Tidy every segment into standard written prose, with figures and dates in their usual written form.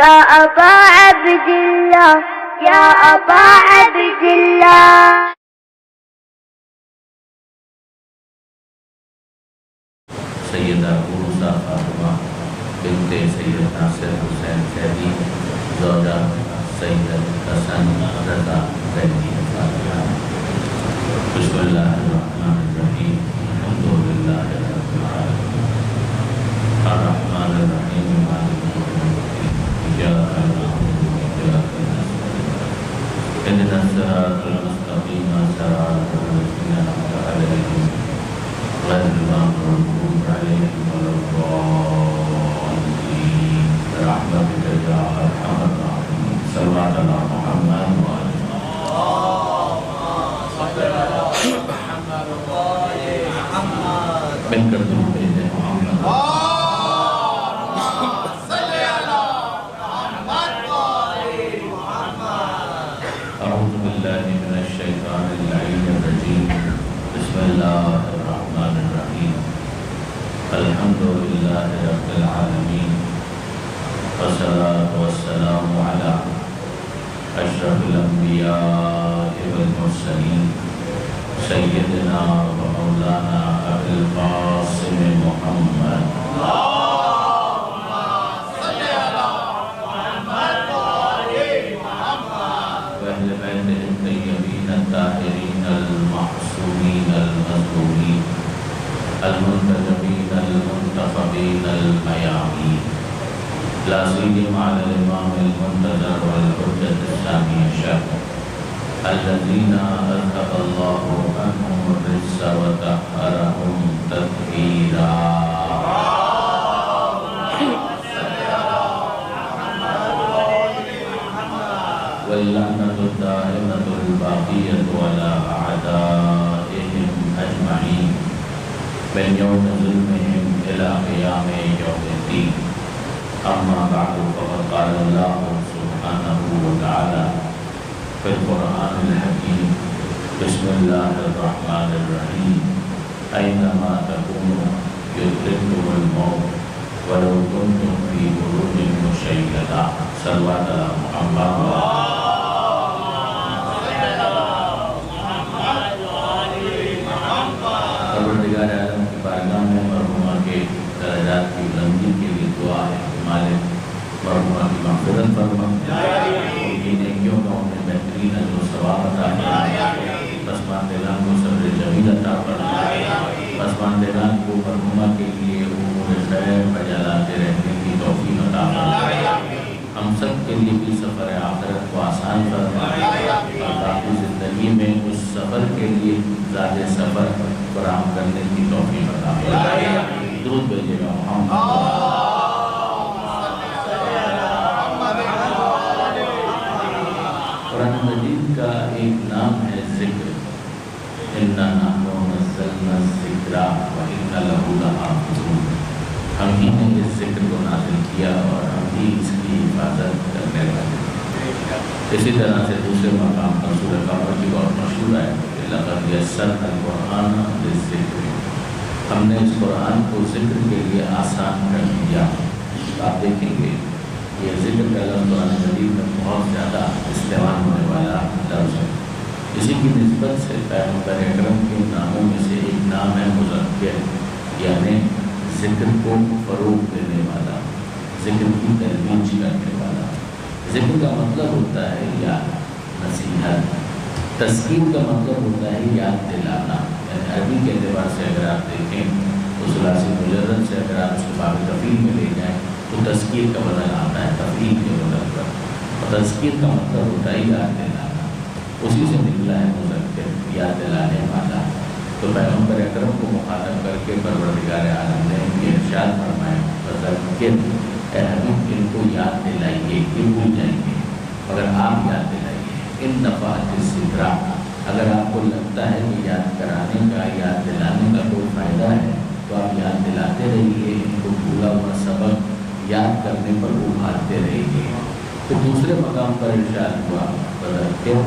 يا أبا عبد الله يا أبا عبد الله. سیدہ عروسہ فاطمہ بنت سید ناصر حسین سیدی زوجہ سید حسن رضا زیدی فاطمہ. بسم اللہ الرحمن الرحیم. الحمد للہ رب العالمین الرحمن الرحیم مالک یوم الدین ایاک نعبد و ایاک نستعین اهدنا الصراط المستقیم صراط الذین انعمت علیہم غیر المغضوب علیہم ولا الضالین برحمتک یا ارحم الراحمین. صلوات علی محمد و آل محمد. مل کر درود بھیجیں محمد. اعوذ باللہ من الشیطان اللعین الرجیم. بسم اللہ الرحمن الرحیم. الحمد للہ رب العالمین والصلاة والسلام علی اشرف الانبیاء والمرسلین سیدنا و مولانا ابی القاسم محمد وأهل بيته الطيبين الطاهرين المعصومين المظلومين المنتجبين المنتخبين الميامين لا سيما على الإمام المنتظر والحجة الثاني عشر الذين أذهب الله عنهم الرجس وطهرهم تطهيرا. واللعنة الدائمة الباقية على أعدائهم أجمعين من يوم ظلمهم إلى قيام يوم الدين. أما بعد فقد قال الله سبحانه وتعالى في القرآن الحكيم بسم الله الرحمن الرحيم أينما تكونوا يدرككم الموت ولو كنتم في بروج مشيدة. صلوات على محمد. پروردگار عالم کی بارگاہ میں مرحومہ کے درجات کی بلندی کے لیے دعا ہے کہ مالک مرحومہ کی مغفرت فرما، ان کی نیکیوں کا انہیں بہترین اجر و ثواب عطا فرما، پسماندگان کو صبر جمیل عطا فرما، پسماندگان کو مرحومہ کے لیے امور خیر بجالاتے رہنے کی توفیق عطا فرما، ہم سب کے لیے بھی سفر آخرت کو آسان فرما اور باقی زندگی میں اس سفر کے لیے زیادہ سفر فراہم کرنے کی توفیق عطا فرما. درود بھیجیے گا محمد. قرآن مجید کا ایک نام ہے ذکر. اِنَّا نَحْنُ نَزَّلْنَا الذِّكْرَ وَإِنَّا لَهُ لَحَافِظُونَ. ہم ہی نے اس ذکر کو نازل کیا اور ہم ہی اس کی حفاظت کرنے والے. اسی طرح سے دوسرے مقام پر سورہ قمر کی بہت مشہور ہے کہ لَقَدْ يَسَّرْنَا الْقُرْآنَ لِلذِّكْرِ. ہم نے اس قرآن کو ذکر کے لیے آسان کر دیا. آپ دیکھیں گے یہ ذکر کا لفظ قرآن مجید میں بہت زیادہ استعمال ہونے والا لفظ ہے. اسی کی نسبت سے پیغمبر اکرم کے ناموں میں سے ایک نام ہے مذکر، یعنی ذکر کو فروغ دینے والا، ذکر کی ترویج کرنے والا. ذکر کا مطلب ہوتا ہے یاد، نصیحت. تذکیر کا مطلب ہوتا ہے یاد دلانا. یعنی عربی کے اعتبار سے اگر آپ دیکھیں تو ثلاثی مجرد سے اگر آپ اس کو باب تفعیل میں لے جائیں تو تذکیر کا بدل آتا ہے تفعیل کے بدل پر، اور تذکیر کا مطلب ہوتا ہے یاد دلانا. اسی سے نکلا ہے مذکر، یاد دلانے والا. تو پیغمبر اکرم کو مخاطب کر کے پروردگار عالم نے یہ ارشاد فرمایا فذکر، اے حبیب ان کو یاد دلائیے، یہ بھول جائیں گے مگر آپ یاد دلائیے. ان نفعت الذکریٰ، اگر آپ کو لگتا ہے کہ یاد کرانے کا، یاد دلانے کا کوئی فائدہ ہے تو آپ یاد دلاتے رہیے، ان کو بھولا ہوا سبق یاد کرنے پر ابھارتے رہیے. تو دوسرے مقام پر ارشاد ہوا فذکر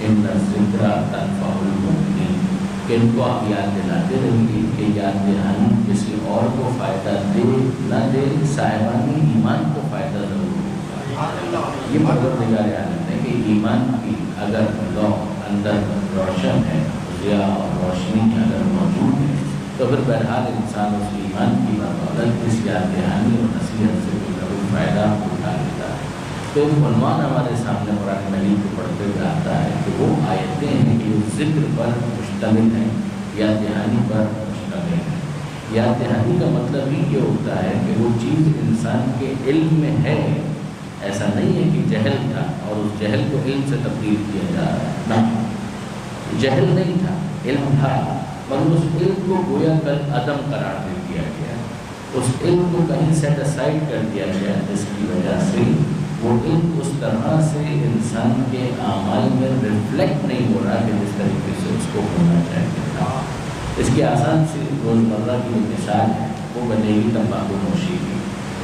ان الذکریٰ تنفع المؤمنین، کہ ان کو آپ یاد دلاتے رہیے کہ یاد دہانی کسی اور کو فائدہ دے نہ دے، صاحبان ایمان کو فائدہ ضرور ہوگا. یہ پروردگار عالم ہے کہ ایمان کی اگر لو اندر روشن ہے، ضیاء اور روشنی اگر موجود ہے، تو پھر بہرحال انسان اس ایمان کی بدولت اس یاد دہانی اور نصیحت سے کوئی فائدہ اٹھا لیتا ہے۔ تو ایک عنوان ہمارے سامنے قرآن مجید کو پڑھتے ہوئے آتا ہے کہ وہ آیتیں ہیں کہ وہ ذکر پر مشتمل ہیں، یاد دہانی پر مشتمل ہیں۔ یاد دہانی کا مطلب ہی یہ ہوتا ہے کہ وہ چیز انسان کے علم میں ہے، ایسا نہیں ہے کہ جہل تھا اور اس جہل کو علم سے تبدیل کیا جا رہا ہے، نہ، جہل نہیں تھا، علم تھا، مگر اس علم کو گویا کل عدم قرار دے دیا گیا، اس علم کو کہیں سیٹ اسائڈ کر دیا گیا، جس کی وجہ سے وہ علم اس طرح سے انسان کے اعمال میں ریفلیکٹ نہیں ہو رہا کہ جس طریقے سے اس کو ہونا چاہیے تھا۔ اس کی آسان سی روزمرہ کی مثال ہے، وہ بنے گی تمباکو نوشی کی۔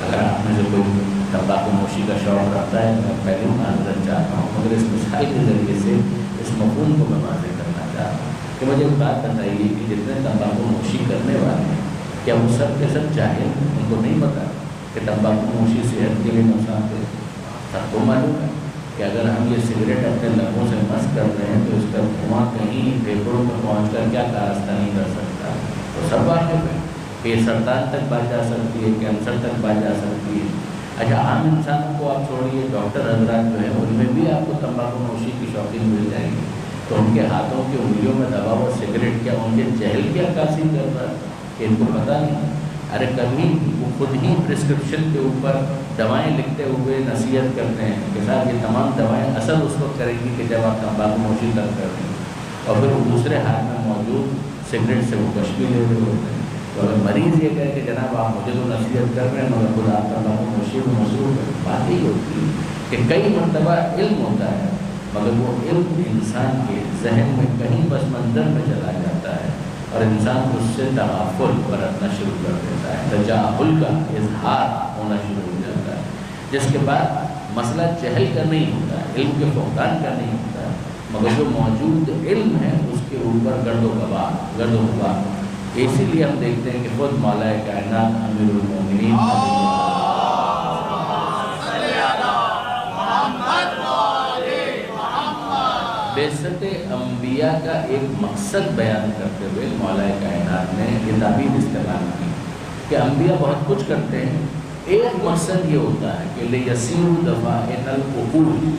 اگر آپ میں سے کوئی تمباکو نوشی کا شوق رکھتا ہے تو میں پہلے معذرت چاہتا ہوں، مگر اس مثال کے ذریعے سے اس مفہوم کو میں واضح کرنا چاہتا ہوں کہ مجھے ایک بات بتائیے کہ جتنے تمباکو نوشی کرنے والے ہیں، کیا وہ سب کے سب جاہل ہیں؟ ان کو نہیں پتا کہ تمباکو نوشی صحت کے لیے نقصان دہ؟ سب کو معلوم ہے کہ اگر ہم یہ سگریٹ اپنے لبوں سے مس کر رہے ہیں تو اس کا دھواں کہیں پھیپھڑوں پر پہنچ کر کیا کارستانی کر سکتا ہے، تو سب واقف ہے کہ یہ سرطان تک بچ جا سکتی ہے، کینسر تک بچ جا سکتی ہے۔ اچھا، عام انسانوں کو آپ چھوڑیے، ڈاکٹر حضرات جو ہیں ان میں بھی آپ کو تمباکو نوشی کی شوقین مل جائے گی، تو ان کے ہاتھوں کی انگلیوں میں دبا ہوا سگریٹ کیا ان کے جہل کی عکاسی کر رہا ہے کہ ان کو پتہ نہیں؟ ارے کبھی وہ خود ہی پرسکرپشن کے اوپر دوائیں لکھتے ہوئے نصیحت کرتے ہیں کہ صاحب یہ تمام دوائیں اثر اس وقت کریں گی کہ جب آپ تمباکو نوشی کر رہے ہیں، اور پھر وہ دوسرے ہاتھ میں موجود سگریٹ سے وہ کش بھی لے رہے ہوتے ہیں۔ تو اگر مریض یہ کہے کہ جناب آپ مجھے تو نصیحت کر رہے ہیں مگر خود آپ تمباکو نوشی میں مصروف ہے، بات یہی ہوتی ہے کہ کئی مرتبہ علم ہوتا ہے مگر وہ علم انسان کے ذہن میں کہیں پس منظر میں چلا جاتا ہے اور انسان اس سے تغافل برتنا شروع کر دیتا ہے، تجاہل کا اظہار ہونا شروع ہو جاتا ہے، جس کے بعد مسئلہ جہل کا نہیں ہوتا ہے، علم کے فقدان کا نہیں ہوتا ہے، مگر جو موجود علم ہے اس کے اوپر گرد و غبار۔ اسی لیے ہم دیکھتے ہیں کہ خود مولا کائنات امیر المومنین بعثت انبیاء کا ایک مقصد بیان کرتے ہوئے مولا کائنات نے یہ تعبیر استعمال کی کہ انبیاء بہت کچھ کرتے ہیں، ایک مقصد یہ ہوتا ہے کہ لیسیروا دفائن العقول،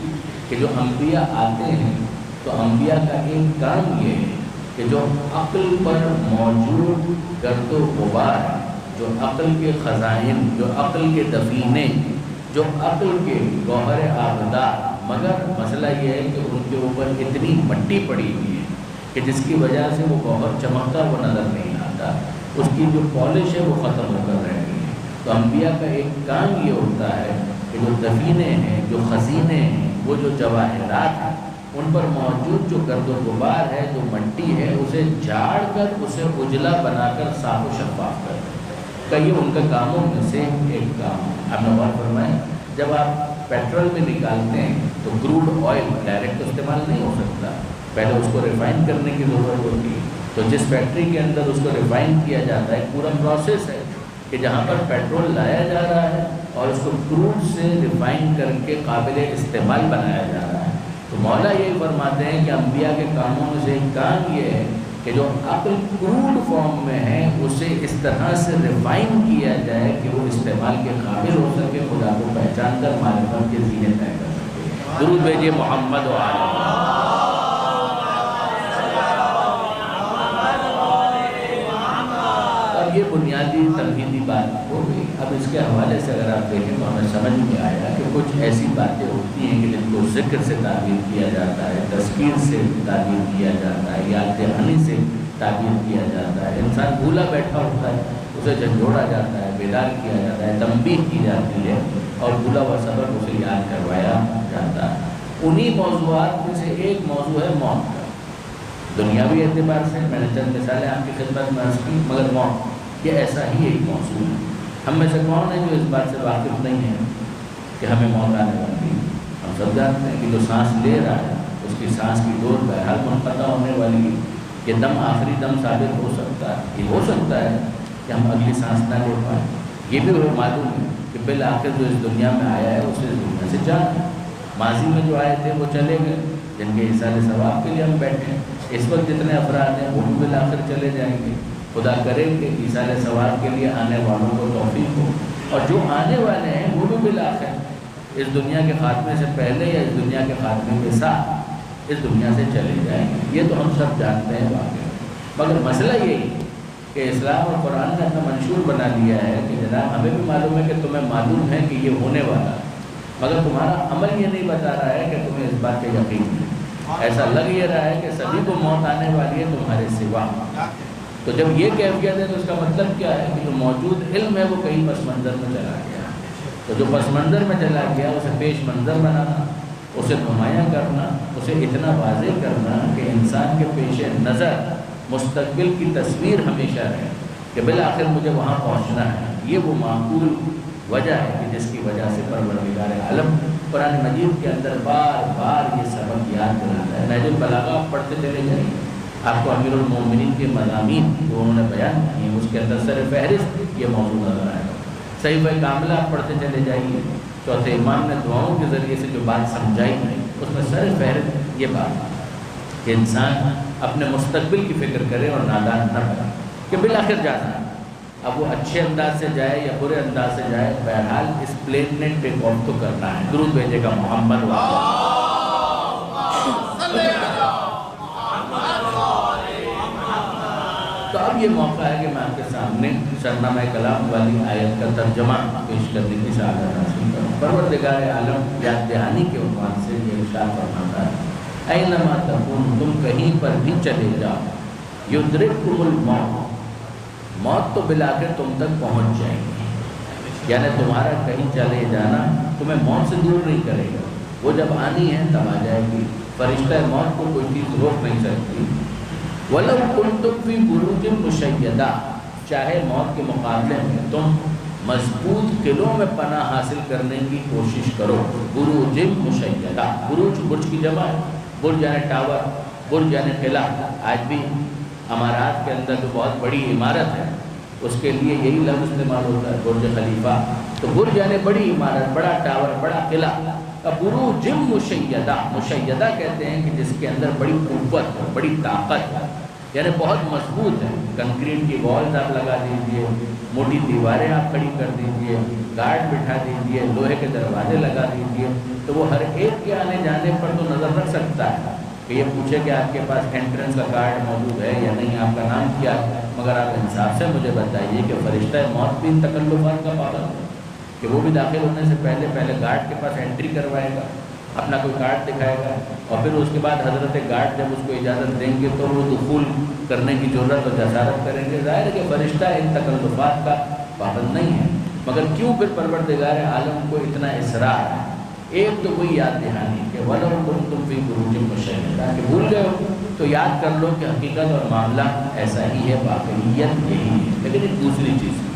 کہ جو انبیاء آتے ہیں تو انبیاء کا ایک کام یہ ہے کہ جو عقل پر موجود گرد و غبار، جو عقل کے خزائن، جو عقل کے دفینے، جو عقل کے گوہر آبدار، مگر مسئلہ یہ ہے کہ ان کے اوپر اتنی مٹی پڑی ہوئی ہے کہ جس کی وجہ سے وہ گوہر چمکتا وہ نظر نہیں آتا، اس کی جو پالش ہے وہ ختم ہو کر رہ گئی ہے۔ تو انبیاء کا ایک کام یہ ہوتا ہے کہ جو دفینے ہیں، جو خزینے ہیں، وہ جو جواہرات ہیں، ان پر موجود جو گرد و غبار ہے، جو مٹی ہے، اسے جھاڑ کر اسے اجلا بنا کر صاف و شفاف کر دیں۔ کہ یہ ان کے کاموں میں سے ایک کام ہے۔ آپ نے غور فرمائیں، جب آپ پیٹرول میں نکالتے ہیں تو کروڈ آئل ڈائریکٹ استعمال نہیں ہو سکتا، پہلے اس کو ریفائن کرنے کی ضرورت ہوتی ہے۔ تو جس فیکٹری کے اندر اس کو ریفائن کیا جاتا ہے، پورا پروسیس ہے کہ جہاں پر پیٹرول لایا جا رہا ہے اور اس کو کروڈ سے ریفائن کر کے قابل استعمال بنایا جا رہا ہے۔ تو مولا یہ فرماتے ہیں کہ انبیاء کے کاموں میں سے ایک کام یہ ہے کہ جو عقل کروڈ فارم میں ہے اسے اس طرح سے ریفائن کیا جائے کہ وہ استعمال کے قابل ہو سکے، خدا کو پہچان کر معرفت کے زینے طے کر سکے۔ درود بھیجیے محمد و آل محمد۔ اور یہ بنیادی تمہیدی بات ہو گئی۔ اب اس کے حوالے سے اگر آپ دیکھیں تو ہمیں سمجھ میں آیا کہ کچھ ایسی باتیں ہوتی ہیں کہ جن کو ذکر سے تعبیر کیا جاتا ہے، تذکیر سے تعبیر کیا جاتا ہے، یاد دہانی سے تعبیر کیا جاتا ہے۔ انسان بھولا بیٹھا ہوتا ہے، اسے جھنجھوڑا جاتا ہے، بیدار کیا جاتا ہے، تنبیہ کی جاتی ہے اور بھولا ہوا سبق اسے یاد کروایا جاتا ہے۔ انہی موضوعات میں سے ایک موضوع ہے موت کا۔ دنیاوی اعتبار سے میں نے چند مثالیں آپ کی خدمت میں عرض کی، مگر موت یہ ایسا ہی ایک موضوع ہے۔ ہم میں سے کون ہے جو اس بات سے واقف نہیں ہے کہ ہمیں موت آنے والی ہے؟ ہم سب جانتے ہیں کہ جو سانس لے رہا ہے اس کی سانس کی ڈور بہرحال منقطع ہونے والی ہے۔ یہ دم آخری دم ثابت ہو سکتا ہے، یہ ہو سکتا ہے کہ ہم اگلی سانس نہ لے پائیں، یہ بھی معلوم ہے کہ بالآخر جو اس دنیا میں آیا ہے اسے اس دنیا سے جانا. ماضی میں جو آئے تھے وہ چلے گئے، جن کے ایصال ثواب کے لیے ہم بیٹھے ہیں. اس وقت جتنے افراد ہیں وہ بھی بالآخر چلے جائیں گے. خدا کرے کہ ایصال ثواب کے لیے آنے والوں کو توفیق ہو، اور جو آنے والے ہیں وہ بھی بالآخر اس دنیا کے خاتمے سے پہلے یا اس دنیا کے خاتمے کے ساتھ اس دنیا سے چلے جائیں گے. یہ تو ہم سب جانتے ہیں واقعہ. مگر مسئلہ یہی کہ اسلام اور قرآن نے اپنا منشور بنا لیا ہے کہ جناب ہمیں بھی معلوم ہے کہ تمہیں معلوم ہے کہ یہ ہونے والا ہے، مگر تمہارا عمل یہ نہیں بتا رہا ہے کہ تمہیں اس بات کا یقین ہے. ایسا لگ یہ رہا ہے کہ سبھی کو موت آنے والی ہے تمہارے سوا. تو جب یہ کیفیت ہے تو اس کا مطلب کیا ہے کہ جو موجود علم ہے وہ کہیں پس منظر میں چلا گیا. تو جو پس منظر میں چلا گیا اسے پیش منظر بنانا، اسے نمایاں کرنا، اسے اتنا واضح کرنا کہ انسان کے پیش نظر مستقبل کی تصویر ہمیشہ رہے کہ بالآخر مجھے وہاں پہنچنا ہے. یہ وہ معقول وجہ ہے کہ جس کی وجہ سے پروردگار عالم قرآن مجید کے اندر بار بار یہ سبق یاد دلاتا ہے. نہج البلاغہ آپ پڑھتے چلے جائیں، آپ کو امیر المومنین کے مضامین جو انہوں نے بیان کیے اس کے اندر سر فہرست یہ موضوع نظر آئے گا. صحیفہ کاملہ آپ پڑھتے چلے جائیے، چوتھے امام نے دعاؤں کے ذریعے سے جو بات سمجھائی ہے اس میں سر فہرست یہ بات کہ انسان اپنے مستقبل کی فکر کرے اور نادان نہ بنے کہ بالآخر جانا ہے. اب وہ اچھے انداز سے جائے یا برے انداز سے جائے، بہرحال اس پلین نے ٹیک آف تو کرنا ہے. درود بھیجے گا محمد تو اب یہ موقع ہے کہ میں آپ کے سامنے شرنامہ کلام والی آیت کا ترجمہ پیش کرنے کی سعادت حاصل کروں. پروردگار عالم یاد دہانی کے عنوان سے یہ ارشاد فرماتا ہے، اینما تکون، تم کہیں پر بھی چلے جاؤ، یدرککم الموت، موت تو بالآخر تم تک پہنچ جائے گی. یعنی تمہارا کہیں چلے جانا تمہیں موت سے دور نہیں کرے گا. وہ جب آنی ہے تب آ جائے گی. فرشتہ موت کو کوئی چیز روک نہیں سکتی. وَلَوْ كُنْتُمْ فِي بُرُوجٍ مُشَيَّدَةٍ، چاہے موت کے مقابلے میں تم مضبوط قلعوں میں پناہ حاصل کرنے کی کوشش کرو. بُرُوجٍ مُشَيَّدَةٍ، بروج برج کی جمع ہے. برج یعنی ٹاور، برج یعنی قلعہ. آج بھی امارات کے اندر جو بہت بڑی عمارت ہے اس کے لیے یہی لفظ استعمال ہوتا ہے، برج خلیفہ. تو برج یعنی بڑی عمارت، بڑا ٹاور، بڑا قلعہ. بروج مشیدہ، مشیدہ کہتے ہیں کہ جس کے اندر بڑی قوت ہے، بڑی طاقت ہے، یعنی بہت مضبوط ہے. کنکریٹ کی والز آپ لگا دیجئے، موٹی دیواریں آپ کھڑی کر دیجئے، گارڈ بٹھا دیجئے، لوہے کے دروازے لگا دیجئے، تو وہ ہر ایک کے آنے جانے پر تو نظر رکھ سکتا ہے کہ یہ پوچھے کہ آپ کے پاس انٹرنس کا کارڈ موجود ہے یا نہیں، آپ کا نام کیا ہے. مگر آپ انصاف سے مجھے بتائیے کہ فرشتہ موت بھی ان تکلفات کا پابند ہے کہ وہ بھی داخل ہونے سے پہلے گارڈ کے پاس انٹری کروائے گا، اپنا کوئی کارڈ دکھائے گا، اور پھر اس کے بعد حضرت گارڈ جب اس کو اجازت دیں گے تو وہ دخول کرنے کی ضرورت اور جسارت کریں گے. ظاہر ہے کہ فرشتہ ان تکلفات کا پابند نہیں ہے. مگر کیوں پھر پروردگار عالم کو اتنا اصرار ہے؟ ایک تو وہی یاد دہانی کہ وَلَوْ كُنْتُمْ فِي بُرُوجٍ مُشَيَّدَةٍ، کہ بھول گئے ہو تو یاد کر لو کہ حقیقت اور معاملہ ایسا ہی ہے، واقعیت یہی ہے. لیکن ایک دوسری چیز،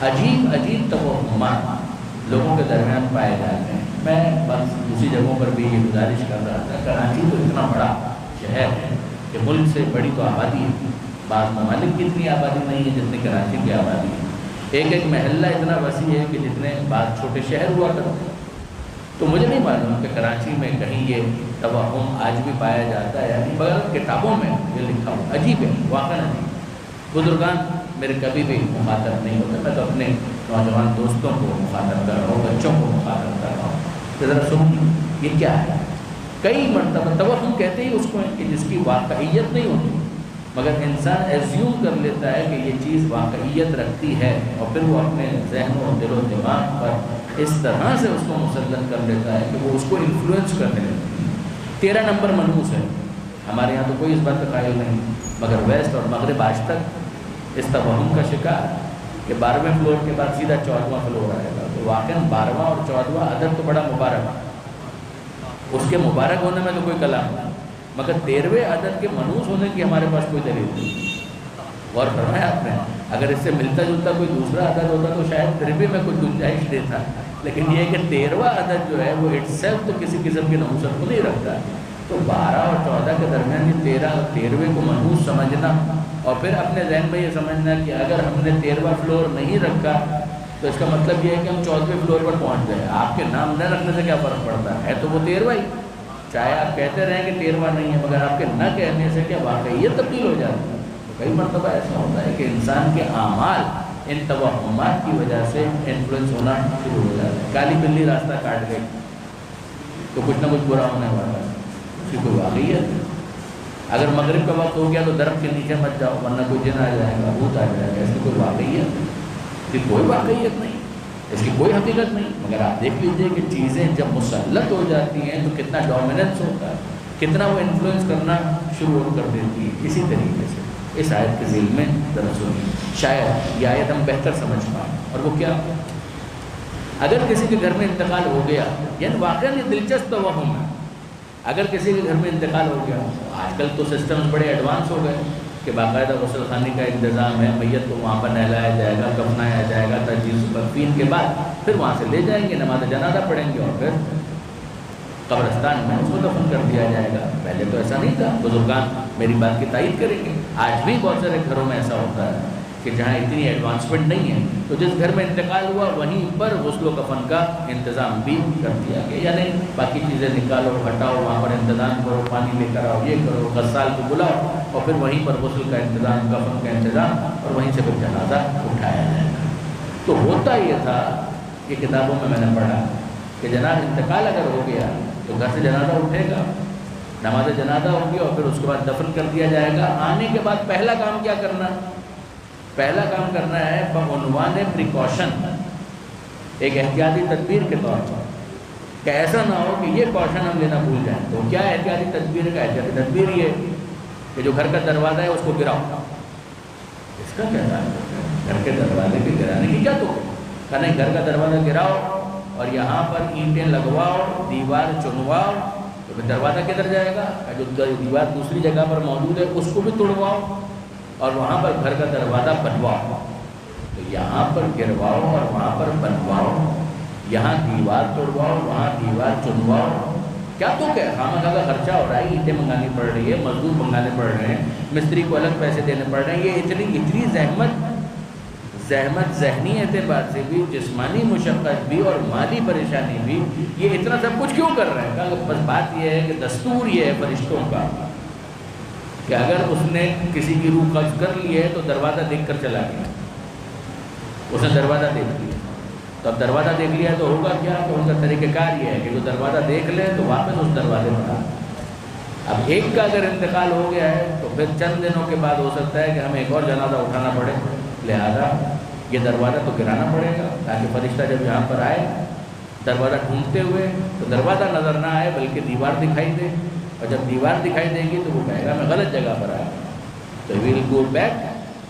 عجیب توہمات لوگوں کے درمیان پائے جاتے ہیں. میں بس دوسری جگہوں پر بھی یہ گزارش کر رہا تھا، کراچی تو اتنا بڑا شہر ہے کہ ملک سے بڑی تو آبادی ہے. بعض ممالک کی اتنی آبادی نہیں ہے جتنی کراچی کی آبادی ہے. ایک محلہ اتنا وسیع ہے کہ جتنے بعض چھوٹے شہر ہوا کرتے ہیں. تو مجھے نہیں معلوم کہ کراچی میں کہیں یہ توہم آج بھی پایا جاتا ہے، یعنی بغیر کتابوں میں یہ لکھا ہو. عجیب ہے، واقعا عجیب. بزرگان میرے کبھی بھی مخاطب نہیں ہوتے، میں تو اپنے نوجوان دوستوں کو مخاطب کر رہا ہوں، بچوں کو مخاطب کر رہا ہوں کہ ذرا سن یہ کیا ہے. کئی مرتبہ توہم کہتے ہی اس کو کہ جس کی واقعیت نہیں ہوتی، مگر انسان ایزیوم کر لیتا ہے کہ یہ چیز واقعیت رکھتی ہے، اور پھر وہ اپنے ذہن و دل و دماغ پر اس طرح سے اس کو مسلط کر لیتا ہے کہ وہ اس کو انفلوئنس کرنے لگتا ہے. 13 نمبر منحوس ہے. ہمارے یہاں تو کوئی اس بات کا قائل نہیں، مگر ویسٹ اور مغرب آج تک اس توہم کا شکار کہ 12ویں فلور کے بعد سیدھا 14واں فلور آئے گا. تو واقعاً 12واں اور 14واں عدد تو بڑا مبارک ہے، اس کے مبارک ہونے میں تو کوئی کلام نہیں، مگر 13ویں عدد کے منحوس ہونے کی ہمارے پاس کوئی دلیل نہیں. غور فرمایا آپ نے، اگر اس سے ملتا جلتا کوئی دوسرا عدد ہوتا تو شاید پھر بھی میں کوئی گنجائش دیتا، لیکن یہ کہ 13واں عدد جو ہے وہ اٹ سیلف تو کسی قسم کی نحوست کو نہیں رکھتا. تو 12 اور 14 کے درمیان یہ 13 اور 13ویں کو منحوس سمجھنا، اور پھر اپنے ذہن میں یہ سمجھنا کہ اگر ہم نے 13واں فلور نہیں رکھا تو اس کا مطلب یہ ہے کہ ہم 14ویں فلور پر پہنچ گئے. آپ کے نام نہ رکھنے سے کیا فرق پڑتا ہے تو وہ 13واں ہی. چاہے آپ کہتے رہیں کہ 13واں نہیں ہے، مگر آپ کے نہ کہنے سے کیا واقعی یہ تبدیل ہو جاتی ہے. تو کئی مرتبہ ایسا ہوتا ہے کہ انسان کے اعمال ان توہمات کی وجہ سے انفلوئنس ہونا شروع ہو جاتا ہے. کالی بلی راستہ کاٹ گئی تو کچھ نہ کچھ برا ہونے والا ہے، اس کی کوئی واقعیت نہیں. اگر مغرب کا وقت ہو گیا تو درخت کے نیچے مت جاؤ ورنہ کوئی جن آ جائے گا، بھوت آ جائے گا. اس کی کوئی واقعیت نہیں، اس کی کوئی واقعیت نہیں، اس کی کوئی حقیقت نہیں. مگر آپ دیکھ لیجئے کہ چیزیں جب مسلط ہو جاتی ہیں تو کتنا ڈومیننس ہوتا ہے، کتنا وہ انفلوئنس کرنا شروع کر دیتی ہے. اسی طریقے سے اس آیت کے ذیل میں درسوں شاید یہ آیت ہم بہتر سمجھ پائیں. اور وہ کیا؟ اگر کسی کے گھر میں انتقال ہو گیا، یعنی واقعی یہ دلچسپ توہم ہے، اگر کسی کے گھر میں انتقال ہو گیا، آج کل تو سسٹمز بڑے ایڈوانس ہو گئے کہ باقاعدہ غسل خانے کا انتظام ہے، میت کو وہاں پر نہلایا جائے گا، کفنایا جائے گا، تجہیز تکفین کے بعد پھر وہاں سے لے جائیں گے، نماز جنازہ پڑھیں گے اور پھر قبرستان میں اس کو دفن کر دیا جائے گا. پہلے تو ایسا نہیں تھا. بزرگان میری بات کی تائید کریں گے. آج بھی بہت سارے گھروں میں ایسا ہوتا ہے کہ جہاں اتنی ایڈوانسمنٹ نہیں ہے تو جس گھر میں انتقال ہوا وہیں پر غسل و کفن کا انتظام بھی کر دیا گیا. یعنی باقی چیزیں نکالو، ہٹاؤ، وہاں پر انتظام کرو، پانی لے کر آؤ، یہ کرو، غسال کو بلاؤ اور پھر وہیں پر غسل کا انتظام، کفن کا انتظام اور وہیں سے پھر جنازہ اٹھایا جائے گا. تو ہوتا یہ تھا کہ کتابوں میں نے پڑھا کہ جناب انتقال اگر ہو گیا تو گھر سے جنازہ اٹھے گا، نماز جنازہ ہوگی اور پھر اس کے بعد دفن کر دیا جائے گا. آنے کے بعد پہلا کام کیا کرنا؟ پہلا کام کرنا ہے بعنوان پریکاشن، ایک احتیاطی تدبیر کے طور پر، کہ ایسا نہ ہو کہ یہ کوشن ہم لینا بھول جائیں. تو کیا احتیاطی تدبیر کا؟ احتیاطی تدبیر یہ کہ جو گھر کا دروازہ ہے اس کو گراؤ. اس کا کیا تعلق ہے گھر کے دروازے کے گرانے کی؟ کیا تو کہنا ہے گھر کا دروازہ گراؤ اور یہاں پر اینٹیں لگواؤ، دیوار چنواؤ، تو پھر دروازہ کدھر جائے گا؟ جو دیوار دوسری جگہ پر موجود ہے اس کو بھی توڑواؤ اور وہاں پر گھر کا دروازہ بنواؤ. تو یہاں پر گرواؤ اور وہاں پر بنواؤ، یہاں دیوار توڑواؤ، وہاں دیوار چنواؤ. کیا تو کہ خامخواہ کا خرچہ ہو رہا ہے، اینٹیں منگانی پڑ رہی ہے، مزدور منگانے پڑ رہے ہیں، مستری کو الگ پیسے دینے پڑ رہے ہیں. یہ اتنی زحمت ذہنی اعتبار سے بھی، جسمانی مشقت بھی اور مالی پریشانی بھی، یہ اتنا سب کچھ کیوں کر رہے ہیں؟ بس بات یہ ہے کہ دستور یہ ہے فرشتوں کا کہ اگر اس نے کسی کی روح قبض کر لی ہے تو دروازہ دیکھ کر چلا گیا. اس نے دروازہ دیکھ لیا تو اب دروازہ دیکھ لیا تو ہوگا کیا؟ کہ ان کا طریقہ کار یہ ہے کہ جو دروازہ دیکھ لے تو واپس اس دروازے پر آ. اب ایک کا اگر انتقال ہو گیا ہے تو پھر چند دنوں کے بعد ہو سکتا ہے کہ ہمیں ایک اور جنازہ اٹھانا پڑے، لہذا یہ دروازہ تو گرانا پڑے گا تاکہ فرشتہ جب یہاں پر آئے دروازہ ڈھونڈتے ہوئے تو دروازہ نظر نہ آئے بلکہ دیوار دکھائی دے، اور جب دیوار دکھائی دے گی تو وہ کہے گا میں غلط جگہ پر آیا. تو ویل گو بیک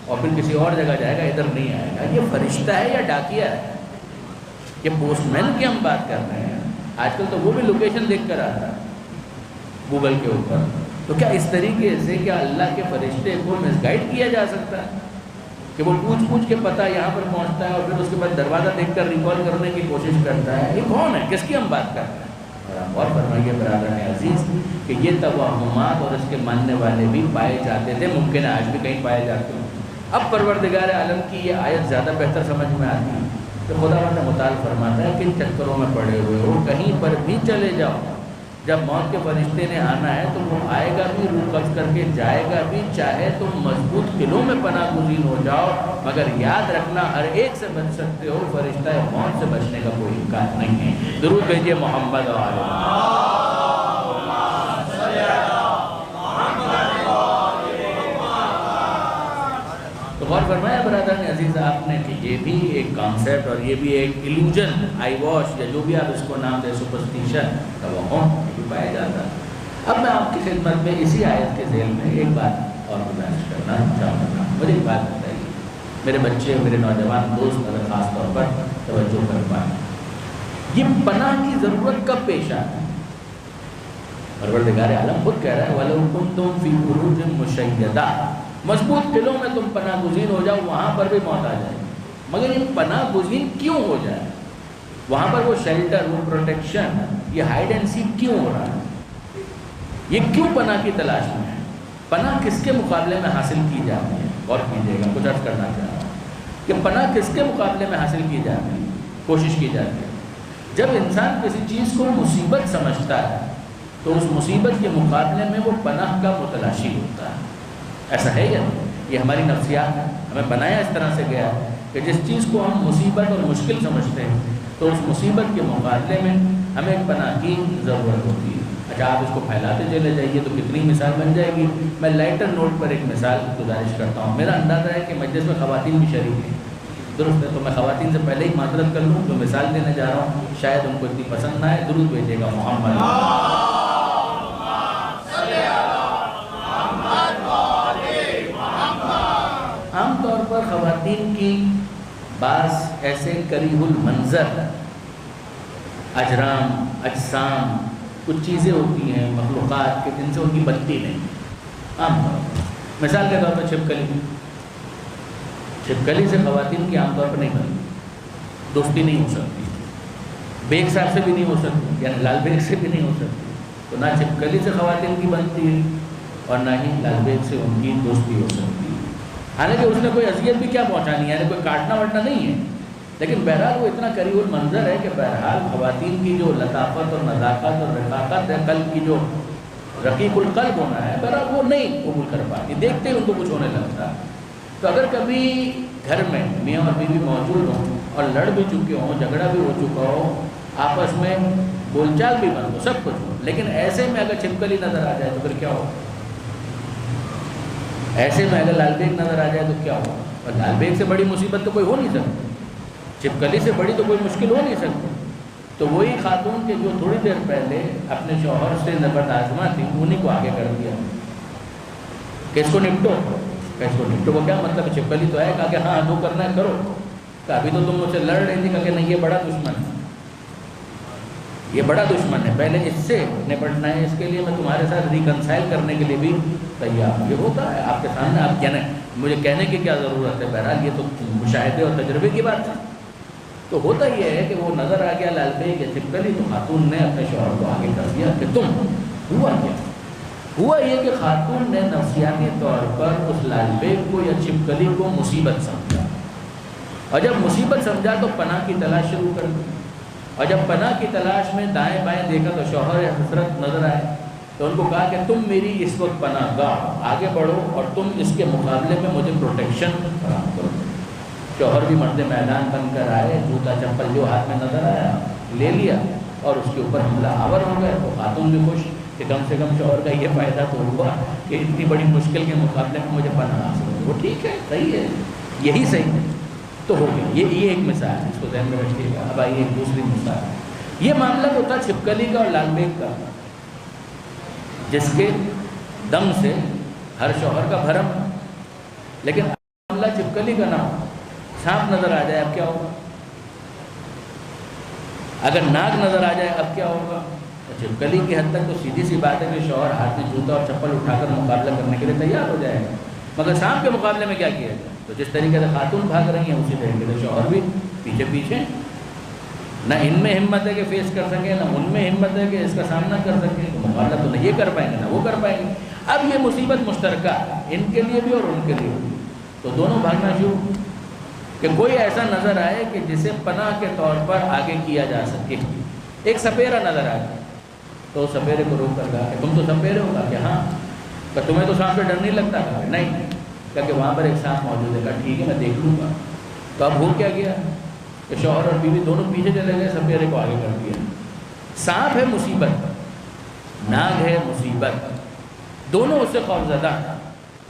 اور پھر کسی اور جگہ جائے گا، ادھر نہیں آئے گا. یہ فرشتہ ہے یا ڈاکیا ہے؟ یہ پوسٹ مین کی ہم بات کر رہے ہیں. آج کل تو وہ بھی لوکیشن دیکھ کر آتا ہے گوگل کے اوپر. تو کیا اس طریقے سے کیا اللہ کے فرشتے کو مس گائیڈ کیا جا سکتا ہے کہ وہ پوچھ کے پتہ یہاں پر پہنچتا ہے اور پھر اس کے بعد دروازہ دیکھ کر ریکال کرنے کی کوشش کرتا ہے؟ یہ کون ہے؟ کس کی ہم بات کر رہے ہیں؟ اور فرمائیے برادران عزیز کہ یہ توہمات اور اس کے ماننے والے بھی پائے جاتے تھے، ممکن ہے آج بھی کہیں پائے جاتے ہیں. اب پروردگار عالم کی یہ آیت زیادہ بہتر سمجھ میں آتی ہے تو خدا بندہ مطالب فرماتا ہے کہ ان چکروں میں پڑے ہوئے ہو کہیں پر بھی چلے جاؤ، جب موت کے فرشتے نے آنا ہے تو وہ آئے گا بھی، روح قبض کر کے جائے گا بھی. چاہے تم مضبوط قلعوں میں پناہ گزین ہو جاؤ مگر یاد رکھنا ہر ایک سے بچ سکتے ہو، فرشتہ موت سے بچنے کا کوئی امکان نہیں ہے. درود بھیجیے محمد و آل محمد. تو غور فرمایا برادران عزیز آپ نے کہ یہ بھی ایک کانسیپٹ اور یہ بھی ایک ایلوژن، آئی واش یا جو بھی آپ اس کو نام دیں، سپرسٹیشن، توہم بھی پایا جاتا ہے. اب میں آپ کی خدمت میں اسی آیت کے ذیل میں ایک بات اور گزارش کرنا چاہوں گا. مجھے ایک بات بتائیے، میرے بچے میرے نوجوان دوست اگر خاص طور پر توجہ کر پائیں، یہ پناہ کی ضرورت کب پیش آتی ہے؟ پروردگار عالم خود کہہ رہا ہے وَلَوْ كُنْتُمْ فِي بُرُوجٍ مُشَيَّدَةٍ، مضبوط قلعوں میں تم پناہ گزین ہو جاؤ، وہاں پر بھی موت آ جائے. مگر یہ پناہ گزین کیوں ہو جائے؟ وہاں پر وہ شیلٹر، وہ پروٹیکشن، یہ ہائیڈ اینڈ سیک کیوں ہو رہا ہے؟ یہ کیوں پناہ کی تلاش میں ہے؟ پناہ کس کے مقابلے میں حاصل کی جاتی ہے؟ غور کیجیے گا، کچھ عرض کرنا چاہ رہا ہوں. کہ پناہ کس کے مقابلے میں حاصل کی جاتی ہے، کوشش کی جاتی ہے؟ جب انسان کسی چیز کو مصیبت سمجھتا ہے تو اس مصیبت کے مقابلے میں وہ پناہ کا متلاشی ہوتا ہے. ایسا ہے یا نہیں؟ یہ ہماری نفسیات ہے، ہمیں بنایا اس طرح سے گیا ہے کہ جس چیز کو ہم مصیبت اور مشکل سمجھتے ہیں تو اس مصیبت کے مقابلے میں ہمیں ایک پناہ کی ضرورت ہوتی ہے. اچھا، آپ اس کو پھیلاتے چلے جائیے تو کتنی مثال بن جائے گی. میں لائٹر نوٹ پر ایک مثال گزارش کرتا ہوں. میرا اندازہ ہے کہ مجلس میں خواتین بھی شریک ہیں، درست ہے؟ تو میں خواتین سے پہلے ہی معذرت کر لوں، جو مثال دینے جا رہا ہوں شاید ان کو اتنی پسند نہ آئے. درود بھیجیے گا محمد. عام طور پر خواتین کی بعض ایسے قریب المنظر اجرام، اجسام، کچھ چیزیں ہوتی ہیں مخلوقات کے جن سے ان کی بنتی نہیں. عام طور پر مثال کے طور پر چھپکلی سے خواتین کی عام طور پر نہیں بنتی، دوستی نہیں ہو سکتی. بیگ صاحب سے بھی نہیں ہو سکتی، یعنی لال بیگ سے بھی نہیں ہو سکتی. تو نہ چھپکلی سے خواتین کی بنتی ہے اور نہ ہی لال بیگ سے ان کی دوستی ہو سکتی ہے. حالانکہ اس نے کوئی اذیت بھی کیا پہنچانی ہے، یعنی کوئی کاٹنا وٹنا نہیں ہے، لیکن بہرحال وہ اتنا قریب المنظر ہے کہ بہرحال خواتین کی جو لطافت اور نزاکت اور رقاقت ہے، قلب کی جو رقیق القلب ہونا ہے، بہرحال وہ نہیں قبول کر پاتی، دیکھتے ہی ان کو کچھ ہونے لگتا ہے. تو اگر کبھی گھر میں میاں اور بیوی موجود ہوں اور لڑ بھی چکے ہوں، جھگڑا بھی ہو چکا ہو، آپس میں بول چال بھی بند ہو، سب کچھ ہو، لیکن ایسے میں اگر چھپکلی نظر آ جائے تو پھر کیا ہو؟ ایسے میں اگر لال بیگ نظر آ جائے تو کیا ہو؟ اور لال بیگ سے بڑی مصیبت تو کوئی ہو نہیں سکتی، چھپکلی سے بڑی تو کوئی مشکل ہو نہیں سکتی. تو وہی خاتون کے جو تھوڑی دیر پہلے اپنے شوہر سے نبرد آزما تھی، انہیں کو آگے کر دیا کہ اس کو نپٹو. اس کو نپٹو کو کیا مطلب؟ چھپکلی تو ہے، کہا کہ ہاں جو کرنا ہے کرو. کہ ابھی تو تم مجھ سے لڑ رہی تھی، کہا کہ نہیں، یہ بڑا دشمن ہے، یہ بڑا دشمن ہے، پہلے اس سے نپٹنا ہے، اس کے لیے میں تمہارے ساتھ ریکنسائل کرنے کے لیے بھی تیار ہوں. یہ ہوتا ہے آپ کے سامنے، آپ کہنا مجھے کہنے کی کیا ضرورت ہے، بہرحال یہ تو مشاہدے اور تجربے کی بات ہے. تو ہوتا یہ ہے کہ وہ نظر آ گیا لال بیگ یا چھپکلی، تو خاتون نے اپنے شوہر کو آگے کر دیا کہ تم. ہوا کیا؟ ہوا یہ کہ خاتون نے نفسیاتی طور پر اس لال بیگ کو یا چھپکلی کو مصیبت سمجھا، اور جب مصیبت سمجھا تو پناہ کی تلاش شروع کر دی. اور جب پناہ کی تلاش میں دائیں بائیں دیکھا تو شوہر یا حضرت نظر آئے، تو ان کو کہا کہ تم میری اس وقت پناہ گاہ، آگے بڑھو اور تم اس کے مقابلے میں مجھے پروٹیکشن فراہم کرو. شوہر بھی مرد میدان بن کر آئے، جوتا چپل جو ہاتھ میں نظر آیا لے لیا اور اس کے اوپر حملہ آور ہو گئے. تو خاتون بھی خوش کہ کم سے کم شوہر کا یہ فائدہ تو ہوا کہ اتنی بڑی مشکل کے مقابلے میں مجھے پناہ حاصل ہو. وہ ٹھیک ہے، صحیح ہے، یہی صحیح ہے، تو ہو گیا. یہ ایک مثال ہے، اس کو ذہن میں رکھیے گا. اب آئیے ایک دوسری مثال. یہ معاملہ تو تھا چھپکلی کا اور لال بیگ کا، جس کے دم سے ہر شوہر کا بھرم. لیکن معاملہ چھپکلی کا نہ ہو، سانپ نظر آ جائے اب کیا ہوگا؟ اگر ناگ نظر آ جائے اب کیا ہوگا؟ چھپکلی کی حد تک تو سیدھی سی بات ہے کہ شوہر ہاتھ میں جوتا اور چپل اٹھا کر مقابلہ کرنے کے لیے تیار ہو جائے گا. مگر سانپ کے مقابلے میں کیا کیا جائے؟ تو جس طریقے سے خاتون بھاگ رہی ہیں اسی طریقے سے شوہر بھی پیچھے پیچھے. نہ ان میں ہمت ہے کہ فیس کر سکیں، نہ ان میں ہمت ہے کہ اس کا سامنا کر سکیں. تو مقابلہ تو نہ یہ کر پائیں گے نہ وہ کر پائیں گے. اب یہ مصیبت مشترکہ ان کے لیے بھی اور ان کے لیے بھی. تو دونوں بھاگنا شروع کہ کوئی ایسا نظر آئے کہ جسے پناہ کے طور پر آگے کیا جا سکے. ایک سپیرا نظر آ گیا تو سپیرے کو روک کر کہا کہ تم تو سپیرے ہو. کہا کہ ہاں. کہ تمہیں تو سانپ سے ڈر نہیں لگتا؟ کہا نہیں. کہا کہ وہاں پر ایک سانپ موجود ہے. کہا ٹھیک ہے، میں دیکھ لوں گا. تو اب ہو کیا گیا کہ شوہر اور بیوی دونوں پیچھے چلے گئے، سپیرے کو آگے کر دیا. سانپ ہے مصیبت، ناگ ہے مصیبت، دونوں اس سے خوفزدہ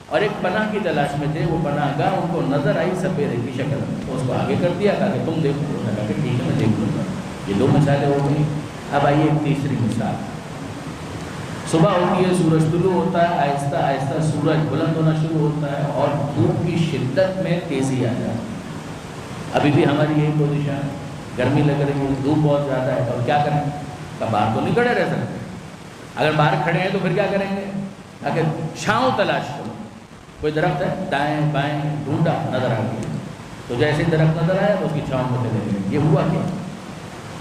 اور ایک پناہ کی تلاش میں تھے. وہ پناہ گاہ ان کو نظر آئی سپیرے کی شکل میں، تو اس کو آگے کر دیا. کہا کہ تم دیکھو. کہا کہ ٹھیک ہے، میں دیکھ لوں گا. یہ دو مثالیں ہو گئی. اب آئیے ایک تیسری مثال. صبح ہوتی ہے، سورج طلوع ہوتا ہے، آہستہ آہستہ سورج بلند ہونا شروع ہوتا ہے اور دھوپ کی شدت میں تیزی آ جاتی ہے. ابھی بھی ہماری یہی پوزیشن ہے، گرمی لگ رہی ہے، دھوپ بہت زیادہ ہے. تو کیا کریں؟ کہ باہر تو نہیں کھڑے رہ سکتے. اگر باہر کھڑے ہیں تو پھر کیا کریں گے؟ کہ چھاؤں تلاش کرو. کوئی درخت ہے، دائیں بائیں ڈھونڈا، نظر آ گیا. تو جیسے درخت نظر آیا تو اس کی چھاؤں میں چلے گئے. یہ ہوا کیا؟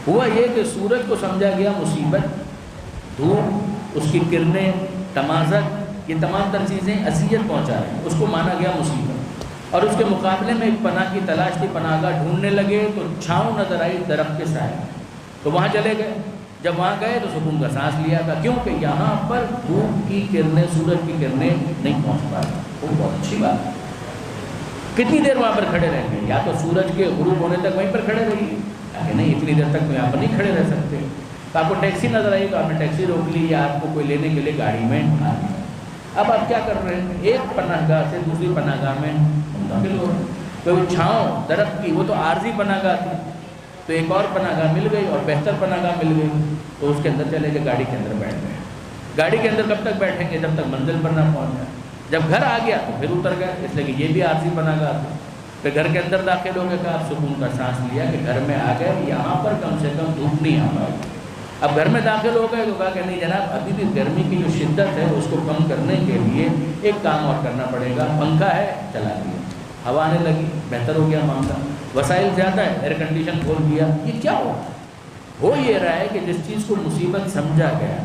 ہوا یہ کہ سورج کو سمجھا گیا مصیبت، دھوپ، اس کی کرنیں، تمازت، یہ تمام تر چیزیں اذیت پہنچا رہی ہیں، اس کو مانا گیا مصیبت. اور اس کے مقابلے میں ایک پناہ کی تلاش تھی، پناہ گاہ ڈھونڈنے لگے تو چھاؤں نظر آئی درخت کے سائے، تو وہاں چلے گئے۔ جب وہاں گئے تو سکون کا سانس لیا تھا، کیونکہ یہاں پر دھوپ کی کرنیں، سورج کی کرنیں نہیں پہنچ پا رہی۔ وہ بہت اچھی بات ہے۔ کتنی دیر وہاں پر کھڑے رہیں گے؟ یا تو سورج کے غروب ہونے تک وہیں پر کھڑے رہیے، کہ نہیں اتنی دیر تک تو یہاں پر نہیں کھڑے رہ سکتے۔ تو آپ کو ٹیکسی نظر آئی تو آپ نے ٹیکسی روک لی، یا آپ کو کوئی لینے کے لیے گاڑی میں آ گیا۔ اب آپ کیا کر رہے ہیں؟ ایک پناہ گاہ سے دوسری پناہ گاہ میں منتقل ہو رہے ہیں۔ کوئی چھاؤں درخت کی، وہ تو عارضی پناہ گاہ تھی، تو ایک اور پناہ گاہ مل گئی اور بہتر پناہ گاہ مل گئی، تو اس کے اندر چلے گئے، گاڑی کے اندر بیٹھ گئے۔ گاڑی کے اندر کب تک بیٹھیں گے؟ جب تک منزل پر نہ پہنچ جائے۔ جب گھر آ گیا تو پھر اتر گئے، اس لیے کہ یہ بھی عارضی پناہ گاہ تھی۔ پھر گھر کے اندر داخل ہو گئے، کہا سکون کا سانس لیا کہ گھر میں آ گئے، یہاں پر کم سے کم دھوپ نہیں آ پائے۔ اب گھر میں داخل ہو گئے تو کہا کہ نہیں جناب، ابھی بھی گرمی کی جو شدت ہے اس کو کم کرنے کے لیے ایک کام اور کرنا پڑے گا، پنکھا ہے چلا دیا، ہوا آنے لگی، بہتر ہو گیا معاملہ۔ وسائل زیادہ ہے، ایئر کنڈیشن کھول دیا۔ یہ کیا ہو یہ رہا ہے کہ جس چیز کو مصیبت سمجھا گیا،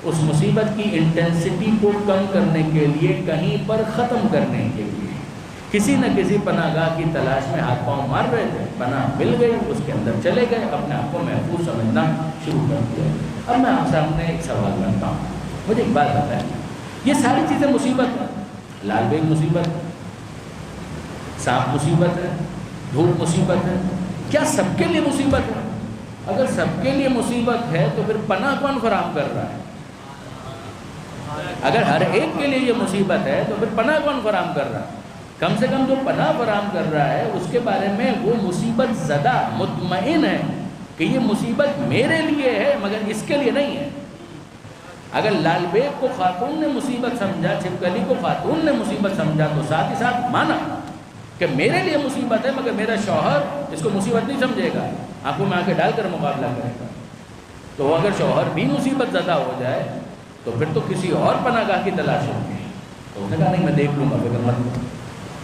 اس مصیبت کی انٹینسٹی کو کم کرنے کے لیے، کہیں پر ختم کرنے کے لیے کسی نہ کسی پناہ گاہ کی تلاش میں ہاتھ پاؤں مار رہے تھے۔ پناہ مل گئی، اس کے اندر چلے گئے، اپنے آپ کو محفوظ سمجھنا شروع کر دیا۔ اب میں آپ سامنے ایک سوال کرتا ہوں، مجھے ایک بات بتائیں، یہ ساری چیزیں مصیبت ہیں، لال بیگ مصیبت ہے، سانپ مصیبت ہے، دھوپ مصیبت ہے، کیا سب کے لیے مصیبت ہے؟ اگر سب کے لیے مصیبت ہے تو پھر پناہ کون فراہم کر رہا ہے؟ اگر ہر ایک کے لیے یہ مصیبت ہے تو پھر پناہ کون فراہم کر رہا ہے؟ کم سے کم جو پناہ فراہم کر رہا ہے اس کے بارے میں وہ مصیبت زدہ مطمئن ہے کہ یہ مصیبت میرے لیے ہے مگر اس کے لیے نہیں ہے۔ اگر لال بیگ کو خاتون نے مصیبت سمجھا، چھپکلی کو خاتون نے مصیبت سمجھا، تو ساتھ ہی ساتھ مانا کہ میرے لیے مصیبت ہے مگر میرا شوہر اس کو مصیبت نہیں سمجھے گا، آنکھوں میں آنکھیں ڈال کر مقابلہ کرے گا۔ تو اگر شوہر بھی مصیبت زدہ ہو جائے تو پھر تو کسی اور پناہ گاہ کی تلاش ہوگی۔ تو اس نے کہا نہیں میں دیکھ لوں گا، فکر مت کرو۔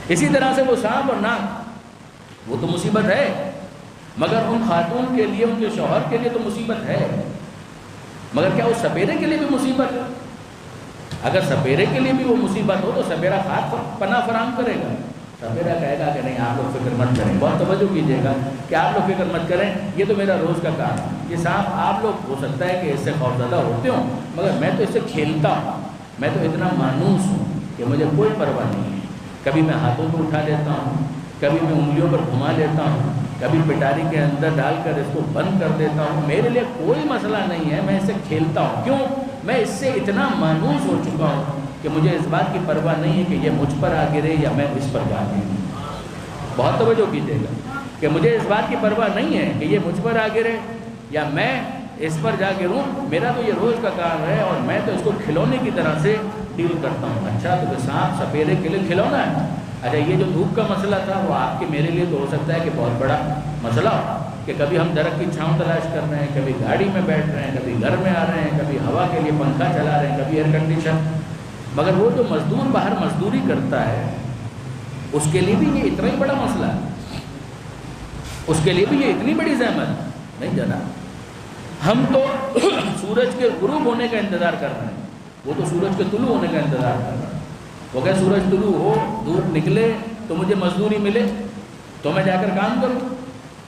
اسی طرح سے وہ سانپ اور ناک، وہ تو مصیبت ہے مگر ان خاتون کے لیے، ان کے شوہر کے لیے تو مصیبت ہے، مگر کیا اس سپیرے کے لیے بھی مصیبت ہے؟ اگر سپیرے کے لیے بھی وہ مصیبت ہو تو سپیرا خاص پناہ فراہم کرے گا۔ سپیرا کہے گا کہ نہیں آپ لوگ فکر مت کریں، بہت توجہ کیجیے گا کہ آپ لوگ فکر مت کریں، یہ تو میرا روز کا کام ہے۔ یہ سانپ آپ لوگ ہو سکتا ہے کہ اس سے خوفزدہ ہوتے ہوں مگر میں تو اس سے کھیلتا ہوں، میں تو اتنا مانوس ہوں کہ مجھے کوئی پرواہ نہیں ہے۔ کبھی میں ہاتھوں کو اٹھا لیتا ہوں، کبھی میں انگلیوں پر گھما لیتا ہوں، کبھی پٹاری کے اندر ڈال کر اس کو بند کر دیتا ہوں، میرے لیے کوئی مسئلہ نہیں ہے، میں اس سے کھیلتا ہوں۔ کیوں؟ میں اس سے اتنا مانوس ہو چکا ہوں کہ مجھے اس بات کی پرواہ نہیں ہے کہ یہ مجھ پر آ گرے یا میں اس پر جا گروں۔ بہت توجہ کیجیے گا کہ مجھے اس بات کی پرواہ نہیں ہے کہ یہ مجھ پر آ گرے یا میں اس پر جا گروں، میرا تو یہ روز کا کام ہے اور میں تو اس کو کھلونے کی طرح سے ڈیل کرتا ہوں۔ اچھا تو سانپ سپیرے کے لیے کھلونا ہے؟ اچھا یہ جو دھوپ کا مسئلہ تھا وہ آپ کے میرے لیے تو ہو سکتا ہے کہ بہت بڑا مسئلہ ہو کہ کبھی ہم درخت کی چھاؤں تلاش کر رہے ہیں، کبھی گاڑی میں بیٹھ رہے ہیں، کبھی گھر میں آ رہے ہیں، کبھی ہوا کے لیے پنکھا چلا رہے ہیں، کبھی ایئر کنڈیشن، مگر وہ جو مزدور باہر مزدوری کرتا ہے اس کے لیے بھی یہ اتنا ہی بڑا مسئلہ ہے، اس کے لیے بھی یہ اتنی بڑی زحمت نہیں جناب۔ ہم تو سورج کے غروب ہونے کا انتظار کر رہے ہیں، وہ تو سورج کے طلوع ہونے کا انتظار کر رہا ہے۔ وہ کہ سورج طلوع ہو، دھوپ نکلے تو مجھے مزدوری ملے تو میں جا کر کام کروں،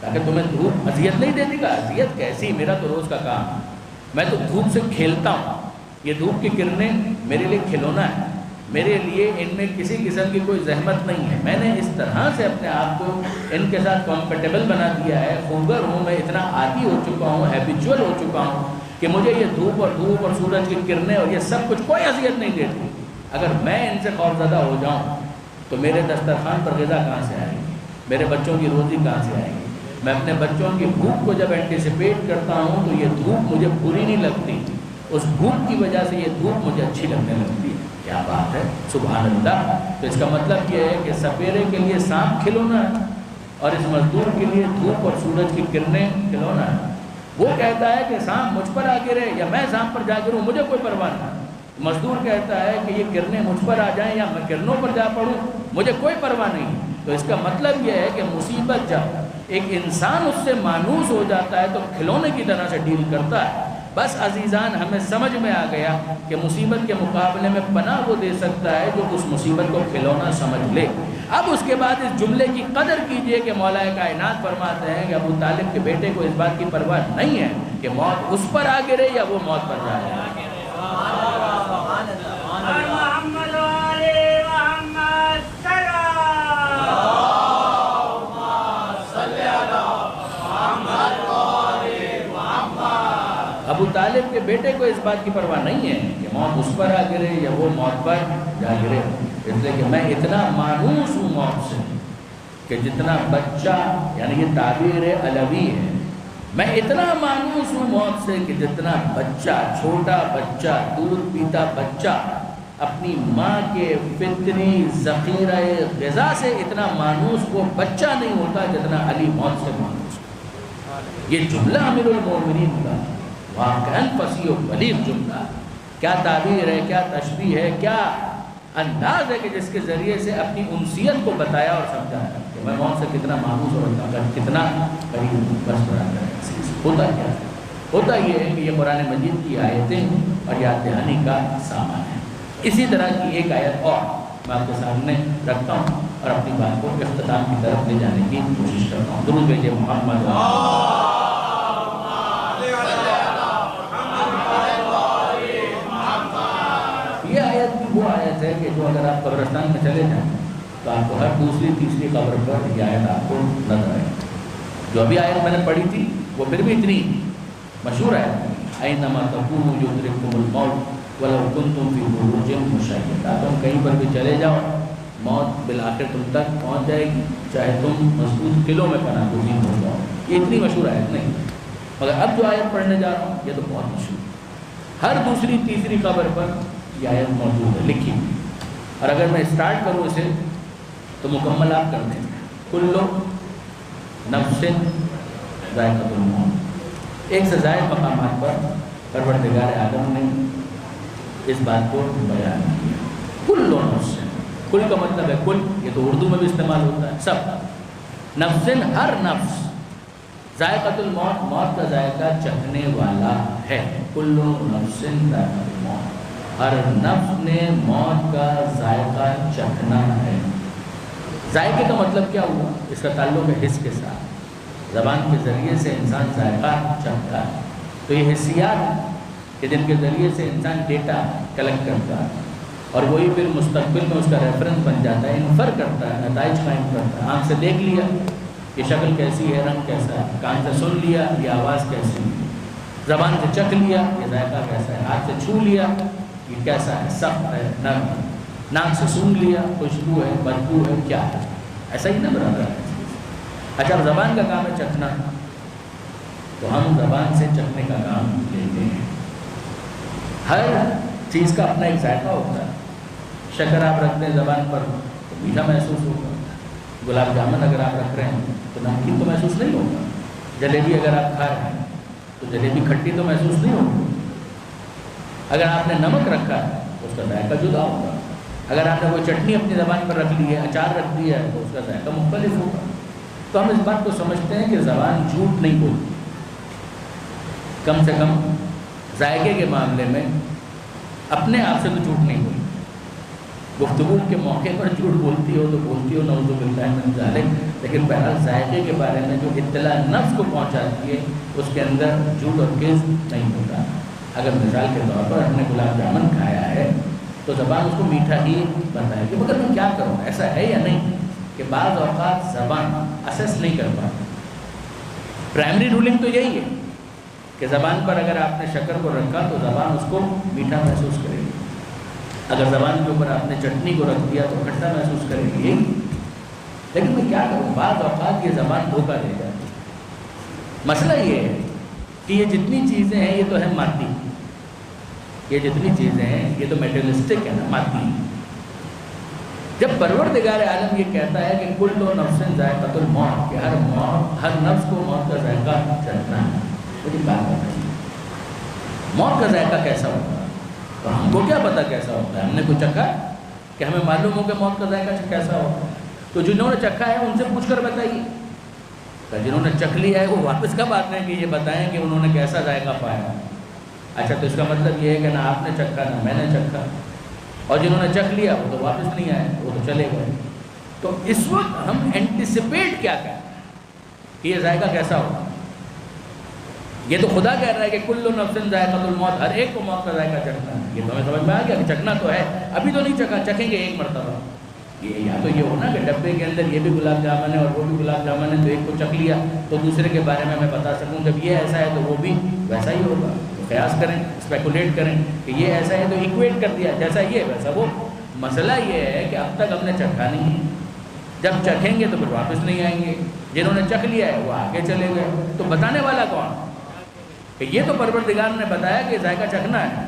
تاکہ تمہیں دھوپ اذیت نہیں دیتی گا۔ اذیت کیسی، میرا تو روز کا کام ہے، میں تو دھوپ سے کھیلتا ہوں، یہ دھوپ کی کرنیں میرے لیے کھلونا ہے، میرے لیے ان میں کسی قسم کی کوئی زحمت نہیں ہے۔ میں نے اس طرح سے اپنے آپ کو ان کے ساتھ کمفرٹیبل بنا دیا ہے، خوگر ہوں، میں اتنا عادی ہو چکا ہوں، ہیبیچول ہو چکا ہوں کہ مجھے یہ دھوپ اور سورج کی کرنیں اور یہ سب کچھ کوئی اذیت نہیں دیتی۔ اگر میں ان سے خوفزدہ ہو جاؤں تو میرے دسترخوان پر غذا کہاں سے آئے گی، میرے بچوں کی روزی کہاں سے آئے گی؟ میں اپنے بچوں کی بھوک کو جب اینٹیسپیٹ کرتا ہوں تو یہ دھوپ مجھے بری نہیں لگتی، اس بھوک کی وجہ سے یہ دھوپ مجھے اچھی لگنے لگتی ہے۔ کیا بات ہے، سبحان اللہ۔ تو اس کا مطلب یہ ہے کہ سپیرے کے لیے سانپ کھلونا ہے اور اس مزدور کے لیے دھوپ اور سورج کی کرنیں کھلونا ہے۔ وہ کہتا ہے کہ سانپ مجھ پر آ گرے یا میں سانپ پر جا گروں، مجھے کوئی پرواہ نہیں۔ مزدور کہتا ہے کہ یہ کرنیں مجھ پر آ جائیں یا میں کرنوں پر جا پڑوں، مجھے کوئی پرواہ نہیں۔ تو اس کا مطلب یہ ہے کہ مصیبت جب ایک انسان اس سے مانوس ہو جاتا ہے تو کھلونے کی طرح سے ڈیل کرتا ہے، بس عزیزان ہمیں سمجھ میں آ گیا کہ مصیبت کے مقابلے میں پناہ وہ دے سکتا ہے جو اس مصیبت کو کھلونا سمجھ لے۔ اب اس کے بعد اس جملے کی قدر کیجئے کہ مولا کائنات فرماتے ہیں کہ ابو طالب کے بیٹے کو اس بات کی پرواہ نہیں ہے کہ موت اس پر آ گرے یا وہ موت پر جائے۔ ابو طالب کے بیٹے کو اس بات کی پرواہ نہیں ہے کہ موت اس پر آ گرے یا وہ موت پر جا گرے، اس لیے کہ میں اتنا مانوس ہوں موت سے کہ جتنا بچہ، یعنی یہ تعبیر علوی ہے، میں اتنا مانوس ہوں موت سے کہ جتنا بچہ، چھوٹا بچہ، دودھ پیتا بچہ اپنی ماں کے فطری ذخیرہ غذا سے اتنا مانوس وہ بچہ نہیں ہوتا جتنا علی موت سے مانوس ہے۔ یہ جملہ امیر المومنین کا واقعاً فصیح و بلیغ جملہ، کیا تعبیر ہے، کیا تشبیہ ہے، کیا انداز ہے کہ جس کے ذریعے سے اپنی انسیت کو بتایا اور سمجھایا کہ میں موت سے کتنا مانوس اور کتنا قریب بس برابر ہے۔ ہوتا کیا ہے؟ ہوتا یہ ہے کہ یہ قرآن مجید کی آیتیں اور یاد دہانی کا سامان ہے۔ اسی طرح کی ایک آیت اور میں آپ کے سامنے رکھتا ہوں اور اپنی بات کو اختتام کی طرف لے جانے کی کوشش کرتا ہوں۔ درود بھیجئے محمد۔ یہ آیت بھی وہ آیت ہے کہ جو اگر آپ قبرستان میں چلے جائیں تو آپ کو ہر دوسری تیسری قبر پر یہ آیت آپ کو نظر آئے۔ جو ابھی آیت میں نے پڑھی تھی وہ پھر بھی اتنی مشہور ہے، اینما تکونوا یدرککم الموت ولو کنتم فی بروج مشیدہ، تم کہیں پر بھی چلے جاؤ موت بالآخر تم تک پہنچ جائے گی، چاہے تم مضبوط قلعوں میں پناہ گزین ہو جاؤ۔ یہ اتنی مشہور آیت نہیں، مگر اب جو آیت پڑھنے جا رہا ہوں یہ تو بہت مشہور ہے۔ ہر دوسری تیسری قبر پر یہ آیت موجود ہے، لکھی ہوئی، اور اگر میں اسٹارٹ کروں اسے تو مکمل آپ کر دیں گے۔ کل نفس ذائقۃ الموت، ایک سے زائد مقامات پر پروردگار عالم نے اس بات کو بیان کیا۔ کل نفس، کل کا مطلب ہے کل، یہ تو اردو میں بھی استعمال ہوتا ہے، سب نفس، ہر نفس، ذائقۃ الموت، موت کا ذائقہ چکھنے والا ہے۔ کل نفس ذائقۃ الموت، ہر نفس نے موت کا ذائقہ چکھنا ہے۔ ذائقے کا مطلب کیا ہوا؟ اس کا تعلق ہے حس کے ساتھ، زبان کے ذریعے سے انسان ذائقہ چکھتا ہے۔ تو یہ حسیات کہ جن کے ذریعے سے انسان ڈیٹا کلیکٹ کرتا ہے اور وہی پھر مستقبل میں اس کا ریفرنس بن جاتا ہے، انفر کرتا ہے، نتائج قائم کرتا ہے۔ آنکھ سے دیکھ لیا یہ شکل کیسی ہے، رنگ کیسا ہے، کان سے سن لیا یہ آواز کیسی ہے، زبان سے چکھ لیا یہ ذائقہ کیسا ہے، ہاتھ سے چھو لیا یہ کیسا ہے، سخت ہے، نرم ہے، ناک سے سونگھ لیا خوشبو ہے، بدبو ہے، کیا ہے، ایسا ہی نہ برابر ہے۔ اچھا اب زبان کا کام ہے چکھنا، تو ہم زبان سے چکھنے کا کام لیتے ہیں۔ ہر چیز کا اپنا ایک ذائقہ ہوتا ہے۔ شکر آپ رکھتے ہیں زبان پر تو میٹھا محسوس ہوگا، گلاب جامن اگر آپ رکھ رہے ہیں تو نمکین تو محسوس نہیں ہوگا، جلیبی اگر آپ کھا رہے ہیں تو جلیبی کھٹی تو محسوس نہیں ہوگی۔ اگر آپ نے نمک رکھا ہے تو اس کا ذائقہ جدا ہوگا، اگر آپ نے کوئی چٹنی اپنی زبان پر رکھ لی ہے، اچار رکھ دیا ہے تو اس کا ذائقہ مختلف ہوگا۔ تو ہم اس بات کو سمجھتے ہیں کہ زبان جھوٹ نہیں بولتی، کم سے کم ذائقے کے معاملے میں اپنے آپ سے تو جھوٹ نہیں بولتی۔ گفتگو کے موقع پر جھوٹ بولتی ہو تو بولتی ہو، نعوذ باللہ من ذالک، لیکن بہرحال ذائقے کے بارے میں جو اطلاع نفس کو پہنچاتی ہے اس کے اندر جھوٹ اور کذب نہیں ہوتا۔ اگر مثال کے طور پر ہم نے گلاب جامن کھایا ہے تو زبان اس کو میٹھا ہی بتائے گی، مگر میں کیا کروں، ایسا ہے یا نہیں کہ بعض اوقات زبان اسیس نہیں کر پاتی۔ پرائمری رولنگ تو یہی ہے کہ زبان پر اگر آپ نے شکر کو رکھا تو زبان اس کو میٹھا محسوس کرے گی، اگر زبان کے اوپر آپ نے چٹنی کو رکھ دیا تو کھٹا محسوس کرے گی، یہی۔ لیکن میں کیا کروں، بعض اوقات یہ زبان دھوکہ دے جاتی ہے۔ مسئلہ یہ ہے کہ یہ جتنی چیزیں ہیں یہ تو ہے مادی، یہ جتنی چیزیں ہیں یہ تو میٹریلسٹک ہے نا، مادی۔ جب پروردگار عالم یہ کہتا ہے کہ کل نفس ذائقۃ الموت، کہ ہر نفس کو موت کا ذائقہ چکھنا ہے، مجھے بات بتائیے موت کا ذائقہ کیسا ہوتا ہے؟ تو ہم کو کیا پتہ کیسا ہوتا ہے؟ ہم نے کوئی چکھا کہ ہمیں معلوم ہو کہ موت کا ذائقہ کیسا ہوتا ہے؟ تو جنہوں نے چکھا ہے ان سے پوچھ کر بتائیے، تو جنہوں نے چکھ لیا ہے وہ واپس کب آتے ہیں کہ یہ بتائیں کہ انہوں نے کیسا ذائقہ پایا۔ اچھا تو اس کا مطلب یہ ہے کہ نہ آپ نے چکھا نہ میں نے چکھا، اور جنہوں نے چکھ لیا وہ تو واپس نہیں آئے، وہ تو چلے گئے۔ تو اس وقت ہم اینٹیسپیٹ کیا کریں کہ یہ ذائقہ کیسا ہوگا؟ یہ تو خدا کہہ رہا ہے کہ کل نفس ذائقۃ الموت، ہر ایک کو موت کا ذائقہ چکھنا ہے۔ یہ تو ہمیں سمجھ میں آ گیا کہ چکھنا تو ہے، ابھی تو نہیں چکھا، چکھیں گے ایک مرتبہ۔ یہ یا تو یہ ہونا کہ ڈبے کے اندر یہ بھی گلاب جامن ہے اور وہ بھی گلاب جامن ہے، تو ایک کو چکھ لیا تو دوسرے کے بارے میں بتا سکوں جب یہ ایسا ہے تو وہ بھی ویسا ہی ہوگا۔ قیاس کریں، اسپیکولیٹ کریں کہ یہ ایسا ہے تو ایکویٹ کر دیا، جیسا یہ ویسا وہ۔ مسئلہ یہ ہے کہ اب تک ہم نے چکھا نہیں ہے، جب چکھیں گے تو پھر واپس نہیں آئیں گے۔ جنہوں نے چکھ لیا ہے وہ آگے چلے گئے، تو بتانے والا کون؟ کہ یہ تو پروردگار نے بتایا کہ ذائقہ چکھنا ہے،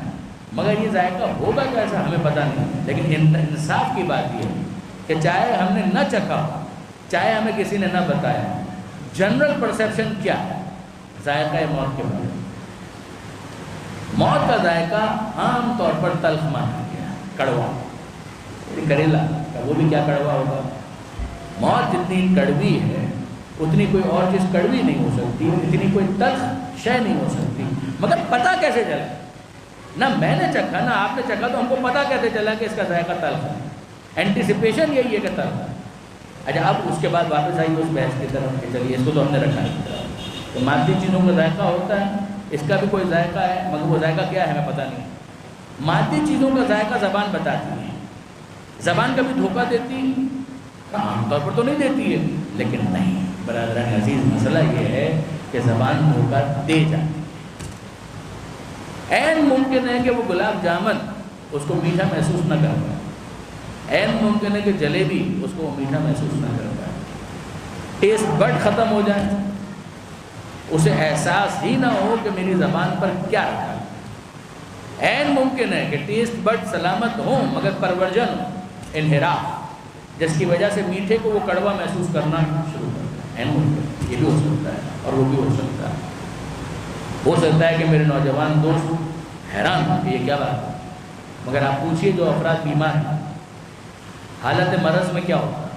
مگر یہ ذائقہ ہوگا کیسا ہمیں پتہ نہیں۔ لیکن انصاف کی بات یہ ہے کہ چاہے ہم نے نہ چکھا، چاہے ہمیں کسی نے نہ بتایا، جنرل پرسیپشن کیا ہے ذائقہ موت کے بارے میں؟ موت کا ذائقہ عام طور پر تلخ مانا گیا، کڑوا، کریلا وہ بھی کیا کڑوا ہوگا؟ موت جتنی کڑوی ہے اتنی کوئی اور چیز کڑوی نہیں ہو سکتی، اتنی کوئی تلخ شے نہیں ہو سکتی۔ مگر پتہ کیسے چلا؟ نہ میں نے چکھا نہ آپ نے چکھا، تو ہم کو پتہ کیسے چلا کہ اس کا ذائقہ تلخ ہے؟ اینٹیسپیشن یہی ہے کہ تلخ ہے۔ اچھا اب اس کے بعد واپس آئیے اس بحث کی طرف کہ چلیے اس کو تو ہم نے رکھا ہے، تو مادی چیزوں کا ذائقہ ہوتا ہے، اس کا بھی کوئی ذائقہ ہے، مگر وہ ذائقہ کیا ہے ہمیں پتہ نہیں۔ مادی چیزوں کا ذائقہ زبان بتاتی ہے، زبان کبھی دھوکہ دیتی ہے؟ عام طور پر تو نہیں دیتی ہے، لیکن نہیں برادران عزیز، مسئلہ یہ ہے کہ زبان دھوکہ دے جاتی ہے۔ عین ممکن ہے کہ وہ گلاب جامن اس کو میٹھا محسوس نہ کر پائے، عین ممکن ہے کہ جلیبی اس کو میٹھا محسوس نہ کر پائے، ٹیسٹ بڈ ختم ہو جائے، اسے احساس ہی نہ ہو کہ میری زبان پر کیا رکھا ہے۔ عین ممکن ہے کہ ٹیسٹ بڈ سلامت ہوں مگر پرورجن ہو، انحراف، جس کی وجہ سے میٹھے کو وہ کڑوا محسوس کرنا شروع کر دے۔ عین ممکن، یہ بھی ہو سکتا ہے اور وہ بھی ہو سکتا ہے۔ ہو سکتا ہے کہ میرے نوجوان دوست حیران ہوں کہ یہ کیا بات ہے، مگر آپ پوچھیے جو افراد بیمار ہیں حالت مرض میں کیا ہوتا ہے؟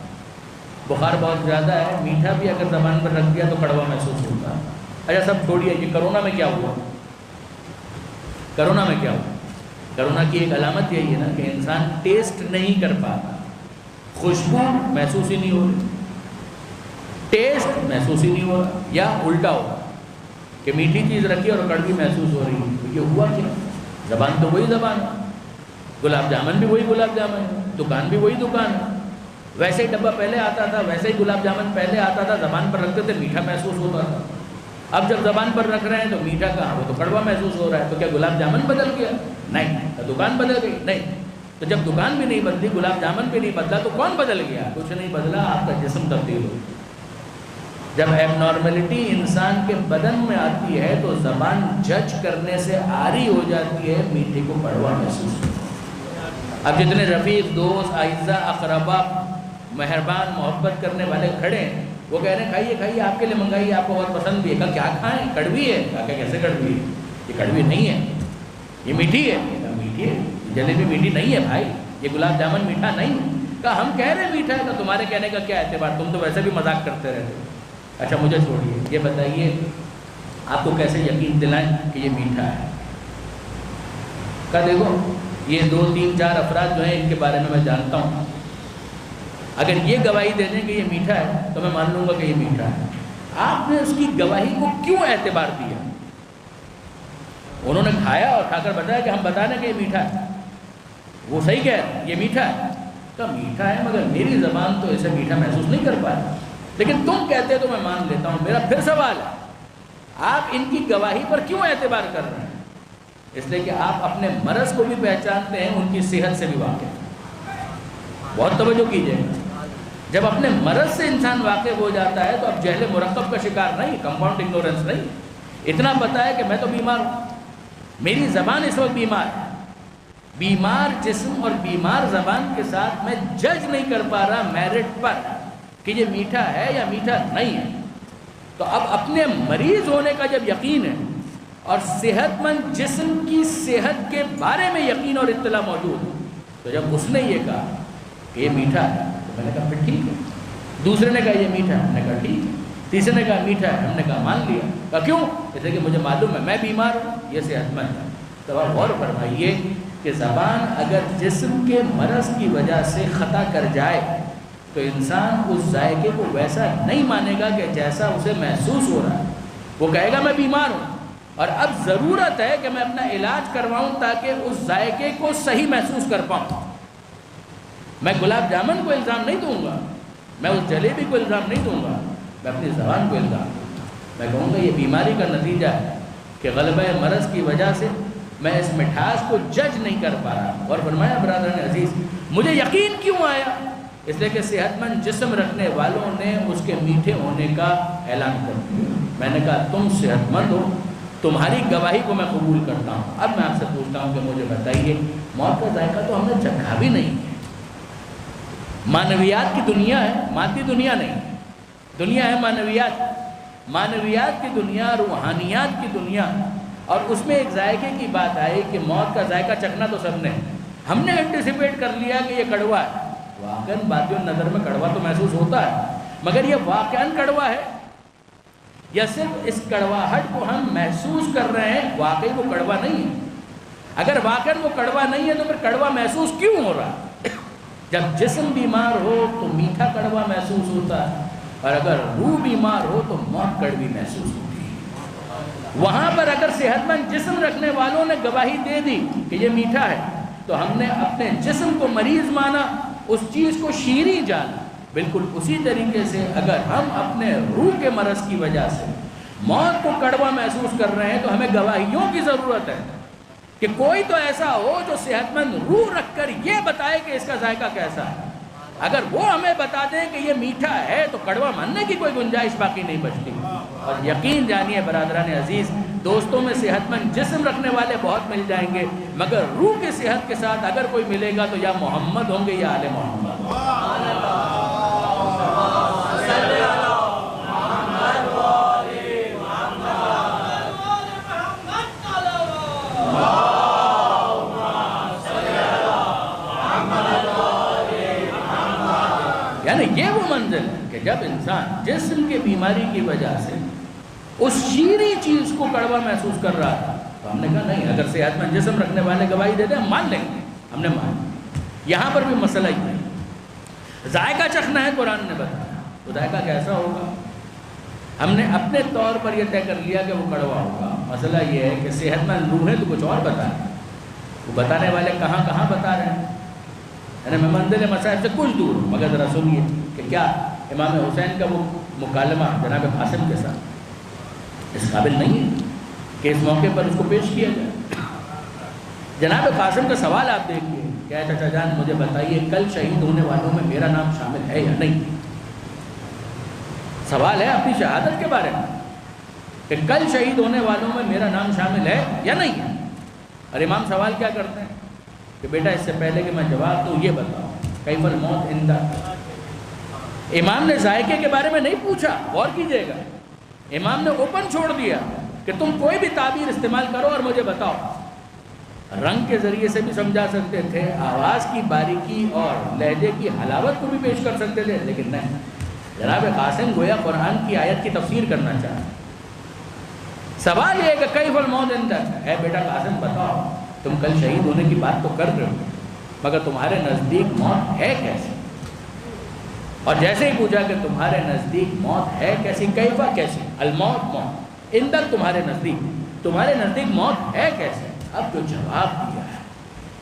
بخار بہت زیادہ ہے، میٹھا بھی اگر زبان پر رکھ دیا تو کڑوا محسوس ہوتا ہے۔ اچھا سب چھوڑیے، یہ کرونا میں کیا ہوا؟ کرونا میں کیا ہوا؟ کرونا کی ایک علامت یہی ہے نا کہ انسان ٹیسٹ نہیں کر پاتا، خوشبو محسوس ہی نہیں ہو رہی، ٹیسٹ محسوس ہی نہیں ہو رہا، یا الٹا ہوا کہ میٹھی چیز رکھی اور کڑوی محسوس ہو رہی ہے۔ تو یہ ہوا کیا؟ زبان تو وہی زبان ہے، گلاب جامن بھی وہی گلاب جامن ہے، دکان بھی وہی دکان ہے، ویسے ہی ڈبہ پہلے آتا تھا، ویسے ہی گلاب جامن پہلے آتا تھا، زبان پر رکھتے تھے میٹھا محسوس ہوتا تھا۔ اب جب زبان پر رکھ رہے ہیں تو میٹھا کہاں، وہ تو کڑوا محسوس ہو رہا ہے۔ تو کیا گلاب جامن بدل گیا؟ نہیں۔ تو دکان بدل گئی؟ نہیں۔ تو جب دکان بھی نہیں بدلی، گلاب جامن بھی نہیں بدلا، تو کون بدل گیا؟ کچھ نہیں بدلا، آپ کا جسم تبدیل ہو۔ جب ایب نارملٹی انسان کے بدن میں آتی ہے تو زبان جج کرنے سے عاری ہو جاتی ہے، میٹھے کو کڑوا محسوس ہوتا ہے۔ اب جتنے رفیق، دوست، اعزاء، اقربا، مہربان، محبت کرنے والے کھڑے ہیں، وہ کہہ رہے ہیں کھائیے کھائیے، آپ کے لیے منگائیے، آپ کو بہت پسند بھی ہے۔ کہا کیا کھائیں؟ کڑوی ہے۔ کہا کہ کیسے کڑوی ہے؟ یہ کڑوی نہیں ہے، یہ میٹھی ہے۔ کہا میٹھی ہے؟ جلیبی میٹھی نہیں ہے بھائی، یہ گلاب جامن میٹھا نہیں ہے۔ کہا ہم کہہ رہے ہیں میٹھا ہے، تو تمہارے کہنے کا کیا اعتبار، تم تو ویسے بھی مذاق کرتے رہتے ہو۔ اچھا مجھے چھوڑیے، یہ بتائیے آپ کو کیسے یقین دلائیں کہ یہ میٹھا ہے؟ کہا دیکھو یہ 2 3 4 افراد جو ہیں ان کے بارے میں جانتا ہوں، اگر یہ گواہی دے دیں کہ یہ میٹھا ہے تو میں مان لوں گا کہ یہ میٹھا ہے۔ آپ نے اس کی گواہی کو کیوں اعتبار دیا؟ انہوں نے کھایا اور کھا کر بتایا کہ ہم بتا دیں کہ یہ میٹھا ہے، وہ صحیح کہہ رہے ہیں یہ میٹھا ہے۔ تو میٹھا ہے مگر میری زبان تو اسے میٹھا محسوس نہیں کر پائی، لیکن تم کہتے تو میں مان لیتا ہوں۔ میرا پھر سوال ہے، آپ ان کی گواہی پر کیوں اعتبار کر رہے ہیں؟ اس لیے کہ آپ اپنے مرض کو بھی پہچانتے ہیں، ان کی صحت سے بھی واقف ہیں۔ بہت توجہ کیجیے، جب اپنے مرض سے انسان واقف ہو جاتا ہے تو اب جہل مرکب کا شکار نہیں، کمپاؤنڈ اگنورنس نہیں، اتنا پتا ہے کہ میں تو بیمار ہوں، میری زبان اس وقت بیمار ہے، بیمار جسم اور بیمار زبان کے ساتھ میں جج نہیں کر پا رہا میرٹ پر کہ یہ میٹھا ہے یا میٹھا نہیں ہے۔ تو اب اپنے مریض ہونے کا جب یقین ہے اور صحت مند جسم کی صحت کے بارے میں یقین اور اطلاع موجود ہے، تو جب اس نے یہ کہا کہ یہ میٹھا ہے تو میں نے کہا پھر ٹھیک ہے۔ دوسرے نے کہا یہ میٹھا ہے، ہم نے کہا ٹھیک ہے۔ تیسرے نے کہا میٹھا ہے، ہم نے کہا مان لیا۔ کہا کیوں؟ اس لیے کہ مجھے معلوم ہے میں بیمار ہوں، یہ صحت مند ہے۔ تو آپ غور فرمائیے کہ زبان اگر جسم کے مرض کی وجہ سے خطا کر جائے تو انسان اس ذائقے کو ویسا نہیں مانے گا کہ جیسا اسے محسوس ہو رہا ہے. وہ کہے گا میں بیمار ہوں اور اب ضرورت ہے کہ میں اپنا علاج کرواؤں تاکہ اس ذائقے کو صحیح محسوس کر پاؤں. میں گلاب جامن کو الزام نہیں دوں گا, میں اس جلیبی کو الزام نہیں دوں گا, میں اپنی زبان کو الزام دوں گا. میں کہوں گا یہ بیماری کا نتیجہ ہے کہ غلبہ مرض کی وجہ سے میں اس مٹھاس کو جج نہیں کر پا رہا. اور فرمایا برادران عزیز, مجھے یقین کیوں آیا؟ اس لیے کہ صحت مند جسم رکھنے والوں نے اس کے میٹھے ہونے کا اعلان کر دیا. میں نے کہا تم صحت مند ہو, تمہاری گواہی کو میں قبول کرتا ہوں. اب میں آپ سے پوچھتا ہوں کہ مجھے بتائیے, موت کا ذائقہ تو ہم نے چکھا بھی نہیں ہے. معنویات کی دنیا ہے, مادی دنیا نہیں. دنیا ہے معنویات, معنویات کی دنیا, روحانیات کی دنیا. اور اس میں ایک ذائقے کی بات آئی کہ موت کا ذائقہ چکھنا تو سب نے, ہم نے انٹیسپیٹ کر لیا کہ یہ کڑوا ہے. واقعاً باتوں نظر میں کڑوا تو محسوس ہوتا ہے, مگر یہ واقعاً کڑوا ہے یا صرف اس کڑواہٹ کو ہم محسوس کر رہے ہیں؟ واقعی وہ کڑوا نہیں ہے. اگر واقعاً وہ کڑوا نہیں ہے تو پھر کڑوا محسوس کیوں ہو رہا ہے؟ جب جسم بیمار ہو تو میٹھا کڑوا محسوس ہوتا ہے, اور اگر روح بیمار ہو تو موت کڑوی محسوس ہوتی ہے. وہاں پر اگر صحت مند جسم رکھنے والوں نے گواہی دے دی کہ یہ میٹھا ہے تو ہم نے اپنے جسم کو مریض مانا, اس چیز کو شیریں جانا. بالکل اسی طریقے سے اگر ہم اپنے روح کے مرض کی وجہ سے موت کو کڑوا محسوس کر رہے ہیں تو ہمیں گواہیوں کی ضرورت ہے کہ کوئی تو ایسا ہو جو صحت مند روح رکھ کر یہ بتائے کہ اس کا ذائقہ کیسا ہے. اگر وہ ہمیں بتا دیں کہ یہ میٹھا ہے تو کڑوا ماننے کی کوئی گنجائش باقی نہیں بچتی. اور یقین جانیے برادران عزیز, دوستوں میں صحت مند جسم رکھنے والے بہت مل جائیں گے, مگر روح کی صحت کے ساتھ اگر کوئی ملے گا تو یا محمد ہوں گے یا آل محمد. یعنی یہ وہ منزل ہے کہ جب انسان جسم کی بیماری کی وجہ سے اس شیریں چیز کو کڑوا محسوس کر رہا تھا تو ہم نے کہا نہیں, اگر صحت مند جسم رکھنے والے گواہی دے دیں ہم مان لیں گے. ہم نے مان. یہاں پر بھی مسئلہ ہی نہیں, ذائقہ چکھنا ہے, قرآن نے بتایا تو ذائقہ کیسا ہوگا. ہم نے اپنے طور پر یہ طے کر لیا کہ وہ کڑوا ہوگا. مسئلہ یہ ہے کہ صحت مند روح ہے تو کچھ اور بتائیں. وہ بتانے والے کہاں کہاں بتا رہے ہیں, یعنی میں منزل مسائل سے کچھ دور ہوں, مگر ذرا سنیے کہ کیا امام حسین کا وہ مکالمہ جناب قاسم کے ساتھ اس قابل نہیں ہے کہ اس موقع پر اس کو پیش کیا جائے. جناب قاسم کا سوال آپ دیکھیے, کیا چچا جان مجھے بتائیے کل شہید ہونے والوں میں میرا نام شامل ہے یا نہیں. سوال ہے اپنی شہادت کے بارے میں کہ کل شہید ہونے والوں میں میرا نام شامل ہے یا نہیں ہے. اور امام سوال کیا کرتے ہیں کہ بیٹا اس سے پہلے کہ میں جواب دوں یہ بتاؤ کیف الموت عندہ. امام نے ذائقے کے بارے میں نہیں پوچھا, غور کیجئے گا, امام نے اوپن چھوڑ دیا کہ تم کوئی بھی تعبیر استعمال کرو اور مجھے بتاؤ. رنگ کے ذریعے سے بھی سمجھا سکتے تھے, آواز کی باریکی اور لہجے کی حلاوت کو بھی پیش کر سکتے تھے, لیکن نہیں. جناب قاسم گویا قرآن کی آیت کی تفسیر کرنا چاہتے. سوال یہ ہے کہ کیف الموت عندہ, اے بیٹا قاسم بتاؤ تم کل شہید ہونے کی بات تو کر رہے ہو, مگر تمہارے نزدیک موت ہے کیسی. اور جیسے ہی پوچھا کہ تمہارے نزدیک موت ہے کیسی, کیفا کیسی, الموت موت اندر تمہارے نزدیک موت ہے کیسے. اب جو جواب دیا ہے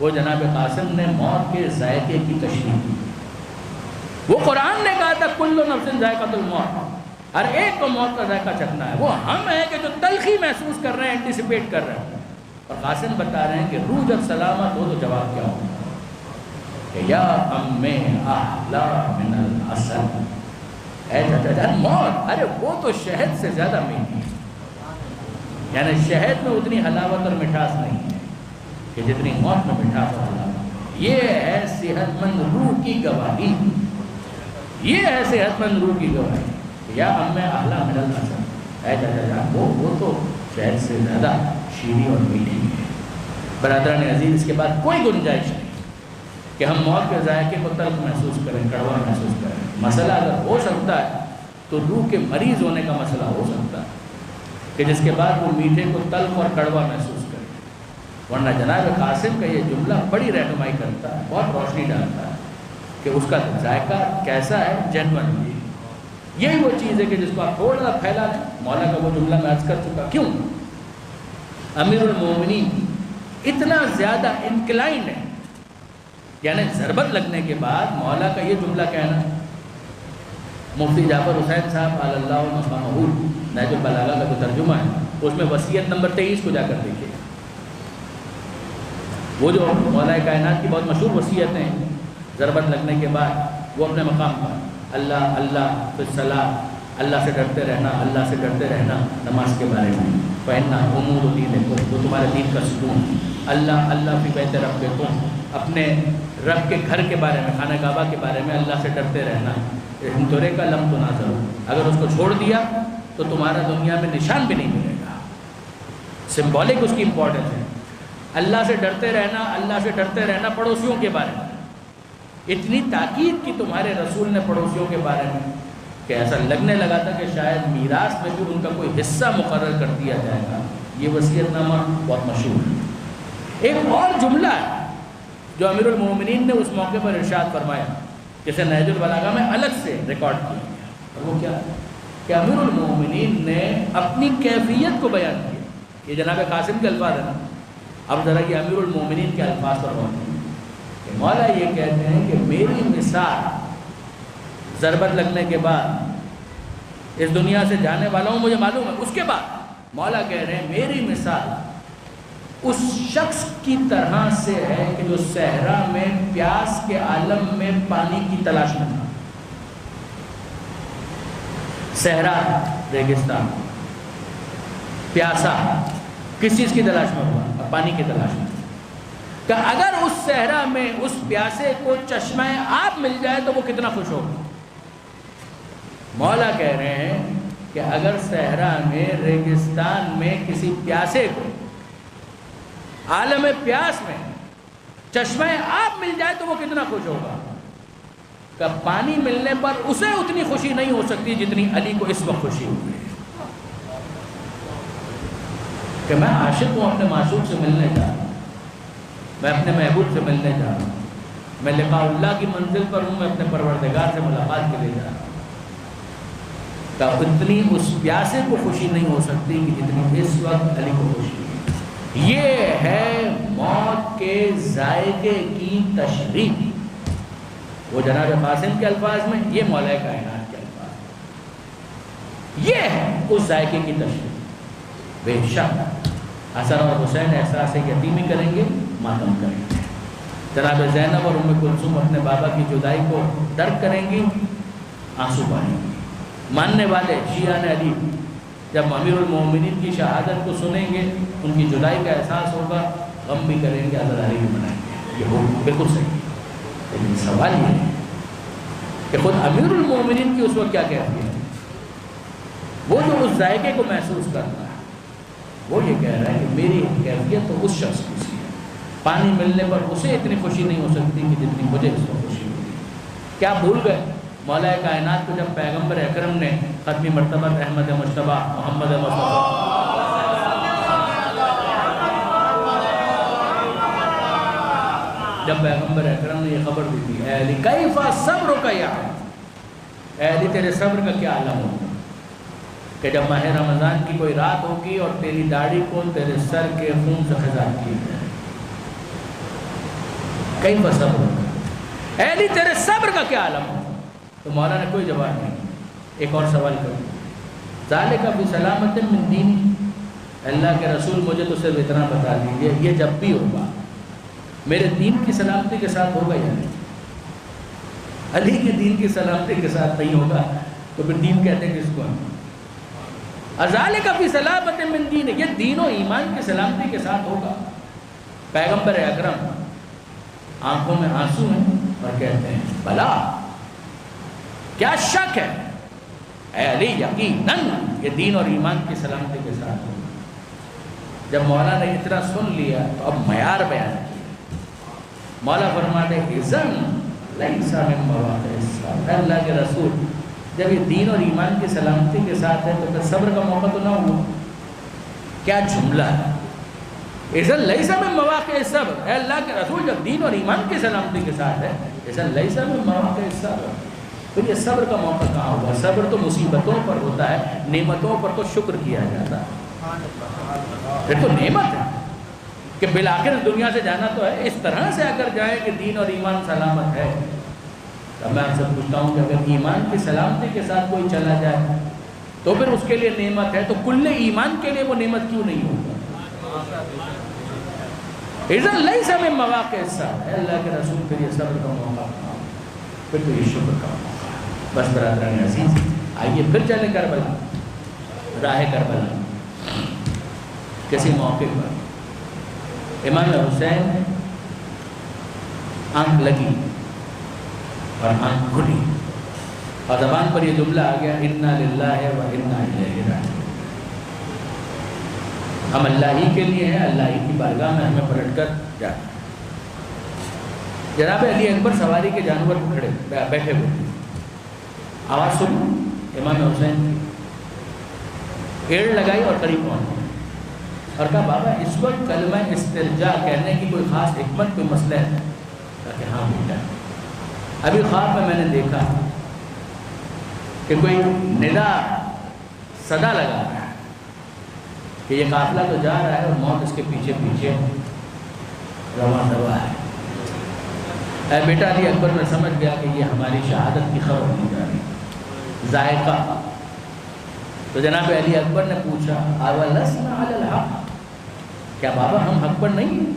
وہ جناب قاسم نے موت کے ذائقے کی تشریح کی. وہ قرآن نے کہا تھا کل نفس ذائقۃ الموت, ہر ایک کو موت کا ذائقہ چکھنا ہے. وہ ہم ہیں کہ جو تلخی محسوس کر رہے ہیں, انٹیسپیٹ کر رہے ہیں. اور قاسم بتا رہے ہیں کہ روح جب سلامت ہو تو جواب کیا ہوگا کہ یا امی احلا من العسل, اے چچا جان موت ارے وہ تو شہد سے زیادہ میٹھی ہے. یعنی شہد میں اتنی حلاوت اور مٹھاس نہیں ہے کہ جتنی موت میں مٹھاس اور حلاوت. یہ ہے صحت مند روح کی گواہی, یہ ہے صحت مند روح کی گواہی. یا امی احلا من العسل, اے چچا جان وہ تو شہد سے زیادہ شیریں اور میٹھی ہے. برادران عزیز, اس کے بعد کوئی گنجائش نہیں کہ ہم موت کے ذائقے کو تلخ محسوس کریں, کڑوا محسوس کریں. مسئلہ اگر ہو سکتا ہے تو روح کے مریض ہونے کا مسئلہ ہو سکتا ہے کہ جس کے بعد وہ میٹھے کو تلخ اور کڑوا محسوس کرے. ورنہ جناب قاسم کا یہ جملہ بڑی رہنمائی کرتا ہے، بہت روشنی ڈالتا ہے کہ اس کا ذائقہ کیسا ہے، جینون۔ یہی وہ چیز ہے کہ جس کو آپ تھوڑا سا پھیلا دیں۔ مولا کا وہ جملہ میں عرض کر چکا، کیوں امیر المومنین اتنا زیادہ انکلائنڈ ہے، یعنی ضربت لگنے کے بعد مولا کا یہ جملہ کہنا۔ مفتی جعفر حسین صاحب علی اللہ مقامہ نہج البلاغہ کا جو ترجمہ ہے اس میں وصیت نمبر 23 کو جا کر دیکھیے، وہ جو مولا کائنات کی بہت مشہور وصیتیں ہیں ضربت لگنے کے بعد، وہ اپنے مقام پر اللہ اللہ فی الصلاۃ، اللہ سے ڈرتے رہنا، اللہ سے ڈرتے رہنا نماز کے بارے میں، فإنها أمور دینکم، وہ تمہارے دین کا ستون، اللہ اللہ فی بیت ربکم، اپنے رب کے گھر کے بارے میں، خانہ کعبہ کے بارے میں اللہ سے ڈرتے رہنا، ہندورے کا لم تنازل، اگر اس کو چھوڑ دیا تو تمہارا دنیا میں نشان بھی نہیں ملے گا۔ سمبولک اس کی امپورٹنس ہے، اللہ سے ڈرتے رہنا، اللہ سے ڈرتے رہنا پڑوسیوں کے بارے میں، اتنی تاکید کی تمہارے رسول نے پڑوسیوں کے بارے میں کہ ایسا لگنے لگا تھا کہ شاید میراث میں بھی ان کا کوئی حصہ مقرر کر دیا جائے گا۔ یہ وصیت نامہ بہت مشہور ہے۔ ایک اور جملہ ہے جو امیر المومنین نے اس موقع پر ارشاد فرمایا، جسے نہج البلاغہ میں الگ سے ریکارڈ کیا گیا، اور وہ کیا ہے کہ امیر المومنین نے اپنی کیفیت کو بیان کیا۔ یہ جناب قاسم کے الفاظ ہیں نا، اب ذرا یہ امیر المومنین کے الفاظ پر غور کریں کہ مولا یہ کہتے ہیں کہ میری مثال ضربت لگنے کے بعد اس دنیا سے جانے والا ہوں، مجھے معلوم ہے، اس کے بعد مولا کہہ رہے ہیں میری مثال اس شخص کی طرح سے ہے کہ جو صحرا میں پیاس کے عالم میں پانی کی تلاش میں تھا۔ صحرا، ریگستان، پیاسا، کس چیز کی تلاش میں ہوا؟ پانی کی تلاش میں۔ کہ اگر اس صحرا میں اس پیاسے کو چشمہ آب مل جائے تو وہ کتنا خوش ہوگا۔ مولا کہہ رہے ہیں کہ اگر صحرا میں، ریگستان میں کسی پیاسے کو عالم پیاس میں چشمہ آب مل جائے تو وہ کتنا خوش ہوگا۔ کہ پانی ملنے پر اسے اتنی خوشی نہیں ہو سکتی جتنی علی کو اس وقت خوشی ہوئی کہ میں عاشق ہوں، اپنے معشوق سے ملنے جا رہا ہوں، میں اپنے محبوب سے ملنے جا رہا ہوں، میں لقاء اللہ کی منزل پر ہوں، میں اپنے پروردگار سے ملاقات کے لیے جا رہا ہوں۔ کہ اتنی اس پیاسے کو خوشی نہیں ہو سکتی کہ جتنی اس وقت علی کو خوشی ہے۔ یہ ہے موت کے ذائقے کی تشریح، وہ جناب قاسم کے الفاظ میں، یہ مولا کائنات کے الفاظ، یہ ہے اس ذائقے کی تشریح۔ بے شک حسن اور حسین احساس یتیمی کریں گے، ماتم کریں گے، جناب زینب اور ام کلثوم اپنے بابا کی جدائی کو درک کریں گی، آنسو بہائیں گے۔ ماننے والے شیعہ علی جب امیر المومنین کی شہادت کو سنیں گے، ان کی جدائی کا احساس ہوگا، غم بھی کریں گے، عزاداری بھی منائیں گے، یہ بالکل صحیح ہے۔ لیکن سوال یہ ہے کہ خود امیر المومنین کی اس وقت کیا کہتی ہے؟ وہ جو اس ذائقے کو محسوس کرتا ہے، وہ یہ کہہ رہا ہے کہ میری کیفیت تو اس شخص کی سی ہے، پانی ملنے پر اسے اتنی خوشی نہیں ہو سکتی کہ جتنی مجھے اس وقت خوشی ہوتی ہے۔ کیا بھول گئے مولا کائنات کو جب پیغمبر اکرم نے ختمی مرتبہ احمد مجتبیٰ محمد مصطفیٰ جب پیغمبر اکرم نے یہ خبر دی تھی، اے علی کیف صبرک یا اے علی تیرے صبر کا کیا عالم ہوگا، کہ جب ماہ رمضان کی کوئی رات ہوگی اور تیری داڑھی کو تیرے سر کے خون سے خزان کی جائے، کیف صبرک، اے علی تیرے صبر کا کیا عالم ہوگا۔ تو مولا نے کوئی جواب نہیں۔ ایک اور سوال کروں، ذالک بسلامت من دینی، اللہ کے رسول مجھے تو صرف اتنا بتا دیجیے، یہ جب بھی ہوگا میرے دین کی سلامتی کے ساتھ ہوگا یا نہیں؟ علی کے دین کی سلامتی کے ساتھ نہیں ہوگا تو پھر دین کہتے ہیں کس کو؟ ذالک بسلامت من دینی، یہ دین و ایمان کی سلامتی کے ساتھ ہوگا۔ پیغمبر اکرم آنکھوں میں آنسو ہیں اور کہتے ہیں بلا، کیا شک ہے اے علی، یقیناً یہ دین اور ایمان کی سلامتی کے ساتھ ہوگا۔ جب مولا نے اتنا سن لیا تو اب معیار بیان کیا۔ مولا فرماتے اذن لیس من مواقع الصبر، اے اللہ کے رسول جب یہ دین اور ایمان کی سلامتی کے ساتھ ہے تو پھر صبر کا موقع تو نہ ہوا۔ کیا جملہ ہے، اذن لیس من مواقع الصبر، اے اللہ کے رسول جب دین اور ایمان کی سلامتی کے ساتھ ہے، اذن لیس من مواقع الصبر، پھر یہ صبر کا موقع کہاں ہوگا؟ صبر تو مصیبتوں پر ہوتا ہے، نعمتوں پر تو شکر کیا جاتا ہے، پھر تو نعمت ہے کہ بالآخر دنیا سے جانا تو ہے، اس طرح سے اگر جائے کہ دین اور ایمان سلامت ہے۔ تو میں آپ سے پوچھتا ہوں کہ اگر ایمان کی سلامتی کے ساتھ کوئی چلا جائے تو پھر اس کے لیے نعمت ہے، تو کل ایمان کے لیے وہ نعمت کیوں نہیں ہوگا؟ اذن لیس من مواقع الصبر، اے اللہ کے رسول پھر یہ صبر کا موقع کہاں؟ پھر تو یہ شکر کا موقع ہے۔ بس برادران عزیز، آئیے پھر چلیں کربلا، راہ کربلا۔ کسی موقع پر امام حسین آنکھ لگی اور آنکھ کھلی اور زبان پر یہ جملہ آ گیا، انا للہ و انا الیہ راجعون، ہم اللہ ہی کے لیے ہیں، اللہ ہی کی بارگاہ میں ہمیں پلٹ کر جانا۔ جناب علی اکبر سواری کے جانور کھڑے بیٹھے ہوئے، آواز سنی امام حسین کی، ایڑ لگائی اور قریب پہنچے اور کہا بابا اس وقت کلمہ استرجاع کہنے کی کوئی خاص حکمت، کوئی مسئلہ ہے؟ کہا کہ ہاں بیٹا، ابھی خواب میں نے دیکھا کہ کوئی ندا صدا لگا رہا ہے کہ یہ قافلہ تو جا رہا ہے اور موت اس کے پیچھے پیچھے رواں روا ہے۔ اے بیٹا علی اکبر میں سمجھ گیا کہ یہ ہماری شہادت کی خبر دی جا رہی ہے، ذائقہ۔ تو جناب علی اکبر نے پوچھا اولسنا علی الحق، کیا بابا ہم حق پر نہیں ہیں؟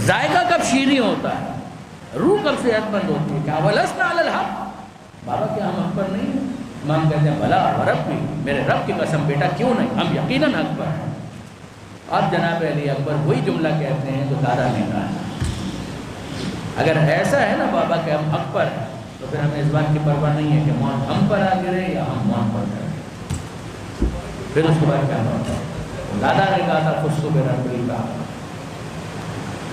ذائقہ کب شیریں ہوتا ہے، روح کب صحت مند ہوتی ہے، کیا اولسنا علی الحق، بابا کیا ہم حق پر نہیں ہیں؟ امام کہتے ہیں بلا وربی، میرے رب کی قسم بیٹا کیوں نہیں، ہم یقیناً حق پر ہیں۔ اب جناب علی اکبر وہی جملہ کہتے ہیں جو دادا نے کہا ہے، اگر ایسا ہے نا بابا کہ ہم حق پر ہیں تو پھر ہمیں اس بات کی پرواہ نہیں ہے کہ موت ہم پر آ گرے یا ہم موت پر جائیں۔ پھر اس کے بعد کیا ہوتا ہے؟ دادا نے کہا تھا خود صبح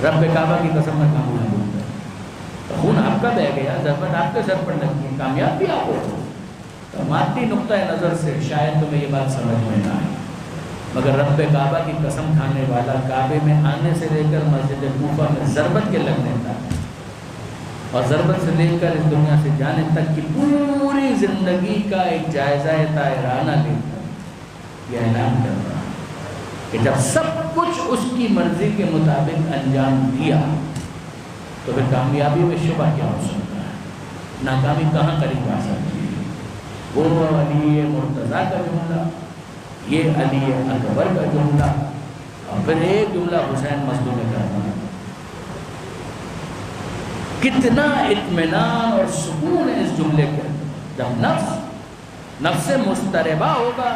رب کعبہ کی قسم میں کام نہ بولتا، خون آپ کا بہ گیا، ضربت آپ کے سر پر لگی ہے، کامیاب بھی آپ ہو۔ تو مادی نقطۂ نظر سے شاید تمہیں یہ بات سمجھ میں نہ آئے، مگر رب کعبہ کی قسم کھانے والا کعبے میں آنے سے لے کر مسجد کوفہ میں ضربت کے لگنے تک اور ضربت سے لے کر اس دنیا سے جانے تک کی پوری زندگی کا ایک جائزہ طائرانہ لے کر یہ اعلان کر رہا کہ جب سب کچھ اس کی مرضی کے مطابق انجام دیا تو پھر کامیابی میں شبہ کیا ہو سکتا ہے، ناکامی کہاں قریب آ سکتی ہے؟ وہ علی مرتضیٰ کا جملہ، یہ علی اکبر کا جملہ، اور پھر ایک جملہ حسین مظلوم کرنا۔ کتنا اطمینان اور سکون ہے اس جملے کے، جب نفس مضطربہ ہوگا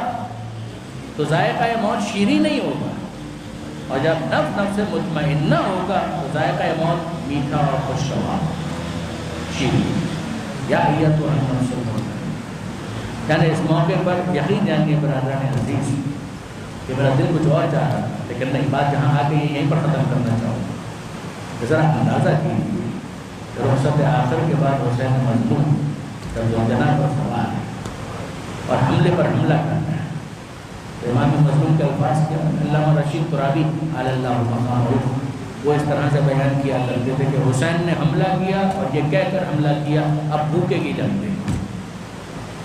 تو ذائقہ موت شیریں نہیں ہوگا، اور جب نفس مطمئنہ ہوگا تو ذائقہ موت میٹھا اور خوشگوار شیریں۔ یا تو یعنی اس موقع پر یقین جانیے برادران عزیز کہ میرا دل کچھ اور چاہ رہا ہے، لیکن نہیں، بات جہاں آ گئی یہیں پر ختم کرنا چاہوں گا۔ ذرا اندازہ کیجیے رخصت آخر کے بعد حسین مظلوم جب زوجنا پر سوار ہے اور حملے پر حملہ کرنا ہے، تو امام مظلوم کے الفاظ کیا؟ علامہ رشید ترابی علی اللہ مقامہ وہ اس طرح سے بیان کیا کرتے تھے کہ حسین نے حملہ کیا اور یہ کہہ کر حملہ کیا اب بھوکے کی جنگ دیکھو،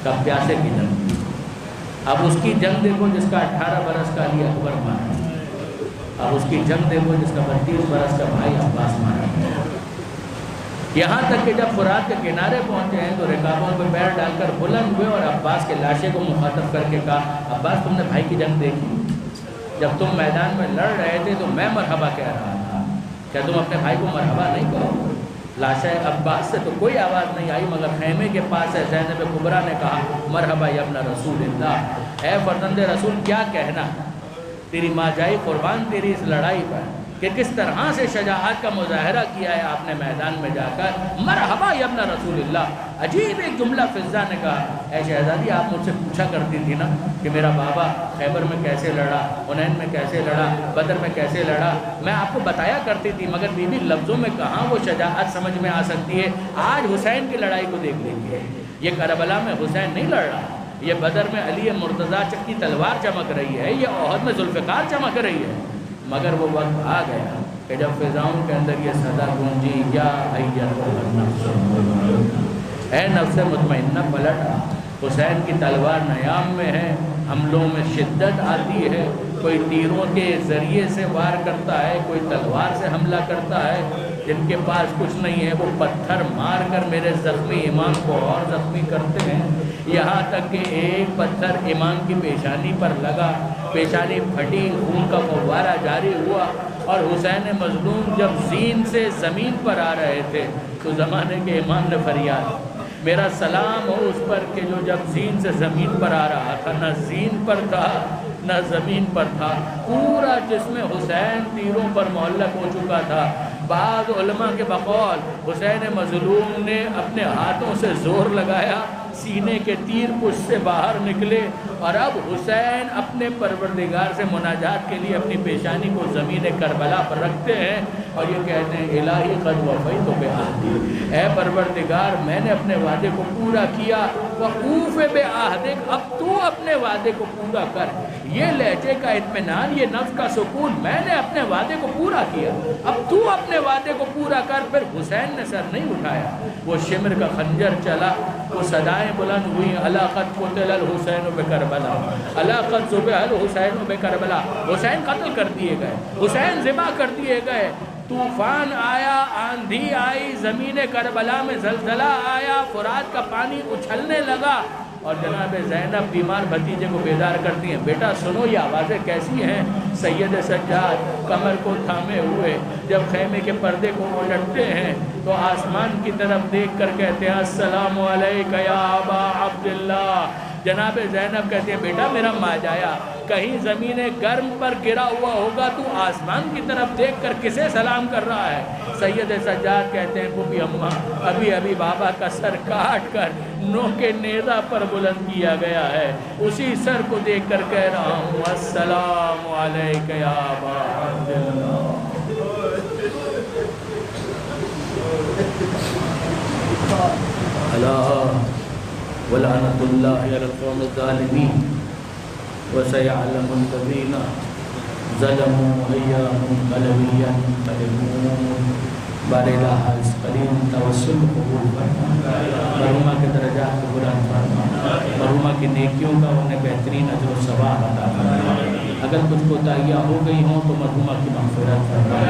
کب پیاسے کی جنگ دیکھو، اب اس کی جنگ دیکھو جس کا 18 برس کا علی اکبر مارا، اب اس کی جنگ دیکھو جس کا 32 برس کا بھائی عباس مارا گیا۔ یہاں تک کہ جب فرات کے کنارے پہنچے ہیں تو رکابوں پہ پیر ڈال کر بلند ہوئے اور عباس کے لاشے کو مخاطب کر کے کہا عباس تم نے بھائی کی جنگ دیکھی؟ جب تم میدان میں لڑ رہے تھے تو میں مرحبا کہہ رہا تھا، کیا تم اپنے بھائی کو مرحبا نہیں کہو؟ لاشہ عباس سے تو کوئی آواز نہیں آئی، مگر خیمے کے پاس ہے زینب کبریٰ نے کہا مرحبا یا ابن رسول اللہ، اے فرزند رسول کیا کہنا، تیری ماں جائی قربان تیری اس لڑائی پر کہ کس طرح سے شجاعت کا مظاہرہ کیا ہے آپ نے میدان میں جا کر، مرحبا یا ابن رسول اللہ۔ عجیب ایک جملہ فضہ نے کہا، اے شہزادی آپ مجھ سے پوچھا کرتی تھی نا کہ میرا بابا خیبر میں کیسے لڑا، حنین میں کیسے لڑا، بدر میں کیسے لڑا، میں آپ کو بتایا کرتی تھی، مگر بیوی لفظوں میں کہاں وہ شجاعت سمجھ میں آ سکتی ہے۔ آج حسین کی لڑائی کو دیکھ لیجیے، یہ کربلا میں حسین نہیں لڑ رہا، یہ بدر میں علی مرتضیٰ کی تلوار چمک رہی ہے، یہ احد میں ذوالفقار چمک رہی ہے، مگر وہ وقت آ گیا کہ جب فضاؤں کے اندر یہ صدا گونجی، یا ایتھا النفس المطمئنہ، اے نفس مطمئنہ پلٹ آ۔ حسین کی تلوار نیام میں ہے، حملوں میں شدت آتی ہے، کوئی تیروں کے ذریعے سے وار کرتا ہے، کوئی تلوار سے حملہ کرتا ہے، جن کے پاس کچھ نہیں ہے وہ پتھر مار کر میرے زخمی امام کو اور زخمی کرتے ہیں، یہاں تک کہ ایک پتھر امام کی پیشانی پر لگا، پیشانی پھٹی، خون کا فوارہ جاری ہوا، اور حسین مظلوم جب زین سے زمین پر آ رہے تھے تو زمانے کے امام نے فریاد، میرا سلام ہو اس پر کہ جو جب زین سے زمین پر آ رہا تھا، نہ زین پر تھا نہ زمین پر تھا، پورا جسم حسین تیروں پر معلق ہو چکا تھا۔ بعض علماء کے بقول حسین مظلوم نے اپنے ہاتھوں سے زور لگایا، سینے کے تیر پشت سے باہر نکلے، اور اب حسین اپنے پروردگار سے مناجات کے لیے اپنی پیشانی کو زمین کربلا پر رکھتے ہیں اور یہ کہتے ہیں الہی قد وفیت بعہدی، اے پروردگار میں نے اپنے وعدے کو پورا کیا، وقوف بعہدک، اب تو اپنے وعدے کو پورا کر۔ یہ لہجے کا اطمینان، یہ نفس کا سکون، میں نے اپنے وعدے کو پورا کیا، اب تو اپنے وعدے کو پورا کر۔ پھر حسین نے سر نہیں اٹھایا، وہ شمر کا خنجر چلا، وہ صدائیں بلند ہوئی، الا قد قتل الحسین بکربلا، الا قد ذبح الحسین بکربلا، حسین قتل کر دیے گئے، حسین ذبح کر دیے گئے۔ طوفان آیا، آندھی آئی، زمین کربلا میں زلزلہ آیا، فرات کا پانی اچھلنے لگا، اور جناب زینب بیمار بھتیجے کو بیدار کرتی ہیں، بیٹا سنو یہ آوازیں کیسی ہیں؟ سید سجاد کمر کو تھامے ہوئے جب خیمے کے پردے کو الٹتے ہیں تو آسمان کی طرف دیکھ کر کہتے ہیں السلام علیکہ یا ابا عبداللہ۔ جناب زینب کہتے ہیں بیٹا میرا ماجایا، کہیں زمین گرم پر گرا ہوا ہوگا تو آسمان کی طرف دیکھ کر کسے سلام کر رہا ہے؟ سید سجاد کہتے ہیں پھوپھی اماں، ابھی ابھی بابا کا سر کاٹ کر نوک نیزہ پر بلند کیا گیا ہے، اسی سر کو دیکھ کر کہہ رہا ہوں السلام علیکہ یا ابا عبداللہ۔ اللہ وَلَعْنَةُ اللَّهِ عَلَى الْقَوْمِ الظَّالِمِينَ وَسَيَعْلَمُ الَّذِينَ ظَلَمُوا أَيَّ مُنقَلَبٍ يَنقَلِبُونَ۔ بار الہ اس قریب توسل قبول فرما، مرحومہ کے درجات کو بلند فرما، مرحومہ کی نیکیوں کا انہیں بہترین اجر و ثواب عطا فرما، اگر کچھ کوتاہیاں ہو گئی ہوں تو مرحومہ کی مغفرت فرما،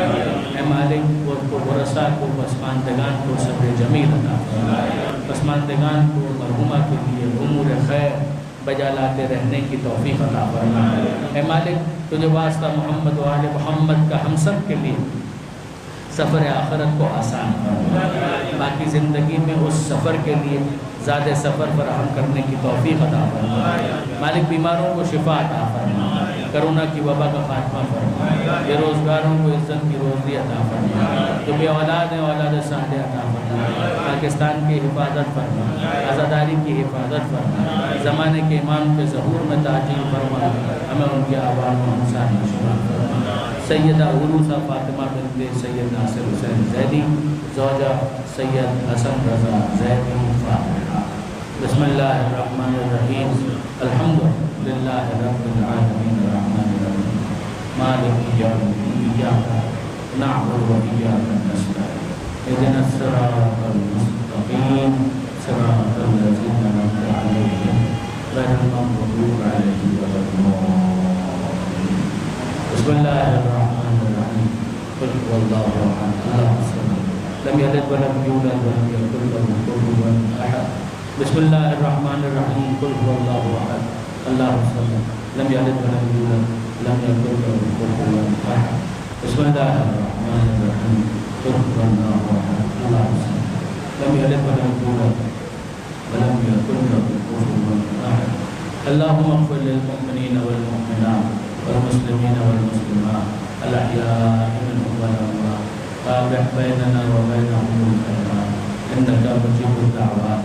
اے مالک اس کو ورثہ کو پسماندگان کو صبر جمیل عطا فرما، پسماندگان کو مرحومہ کے لیے امور خیر بجا لاتے رہنے کی توفیق عطا فرما۔ اے مالک تجھے واسطہ محمد و آل محمد کا ہم سب کے لیے سفر آخرت کو آسان فرما، باقی زندگی میں اس سفر کے لیے زیادہ سفر فراہم کرنے کی توفیق عطا فرما۔ مالک بیماروں کو شفا عطا فرما، کرونا کی وبا کا خاتمہ فرما، بے روزگاروں کو عزت کی روزی عطا فرما، جو بے اولاد ہیں اولاد صالح عطا فرما، پاکستان کی حفاظت فرما، آزاداری کی حفاظت فرما، زمانے کے امام کے ظہور میں تعجیل فرما، ہمیں ان کے عوام و انسان میں شمار فرما۔ سیدہ عروسہ فاطمہ بنت سید ناصر حسین زیدی، زوجہ سید حسن رضا زیدی فاطمہ۔ بسم اللہ الرحمن الرحیم، الحمد للہ رب العالمین الرحمن الرحیم مالک یوم الدین، ایاک نعبد و ایاک نستعین، اہدنا الصراط المستقیم، صراط الذین انعمت علیہم غیر المغضوب علیہم ولا الضالین۔ بسم اللہ الرحمن الرحیم، قل هو اللہ احد اللہ الصمد لم یلد ولم یولد ولم یکن له کفوا احد۔ بسم اللہ الرحمن الرحیم، قل هو اللہ احد اللہ الصمد لم یلد ولم یولد ولم یکن له کفوا احد۔ بسم اللہ الرحمن الرحیم، قل هو اللہ احد اللہ الصمد لم یلد ولم یولد ولم یکن له کفوا احد۔ اللہم اغفر للمؤمنین والمؤمنات والمسلمين والمسلمات الأحياء منهم والأموات، تابع بيننا وبينهم بالخيرات إنك مجيب الدعوات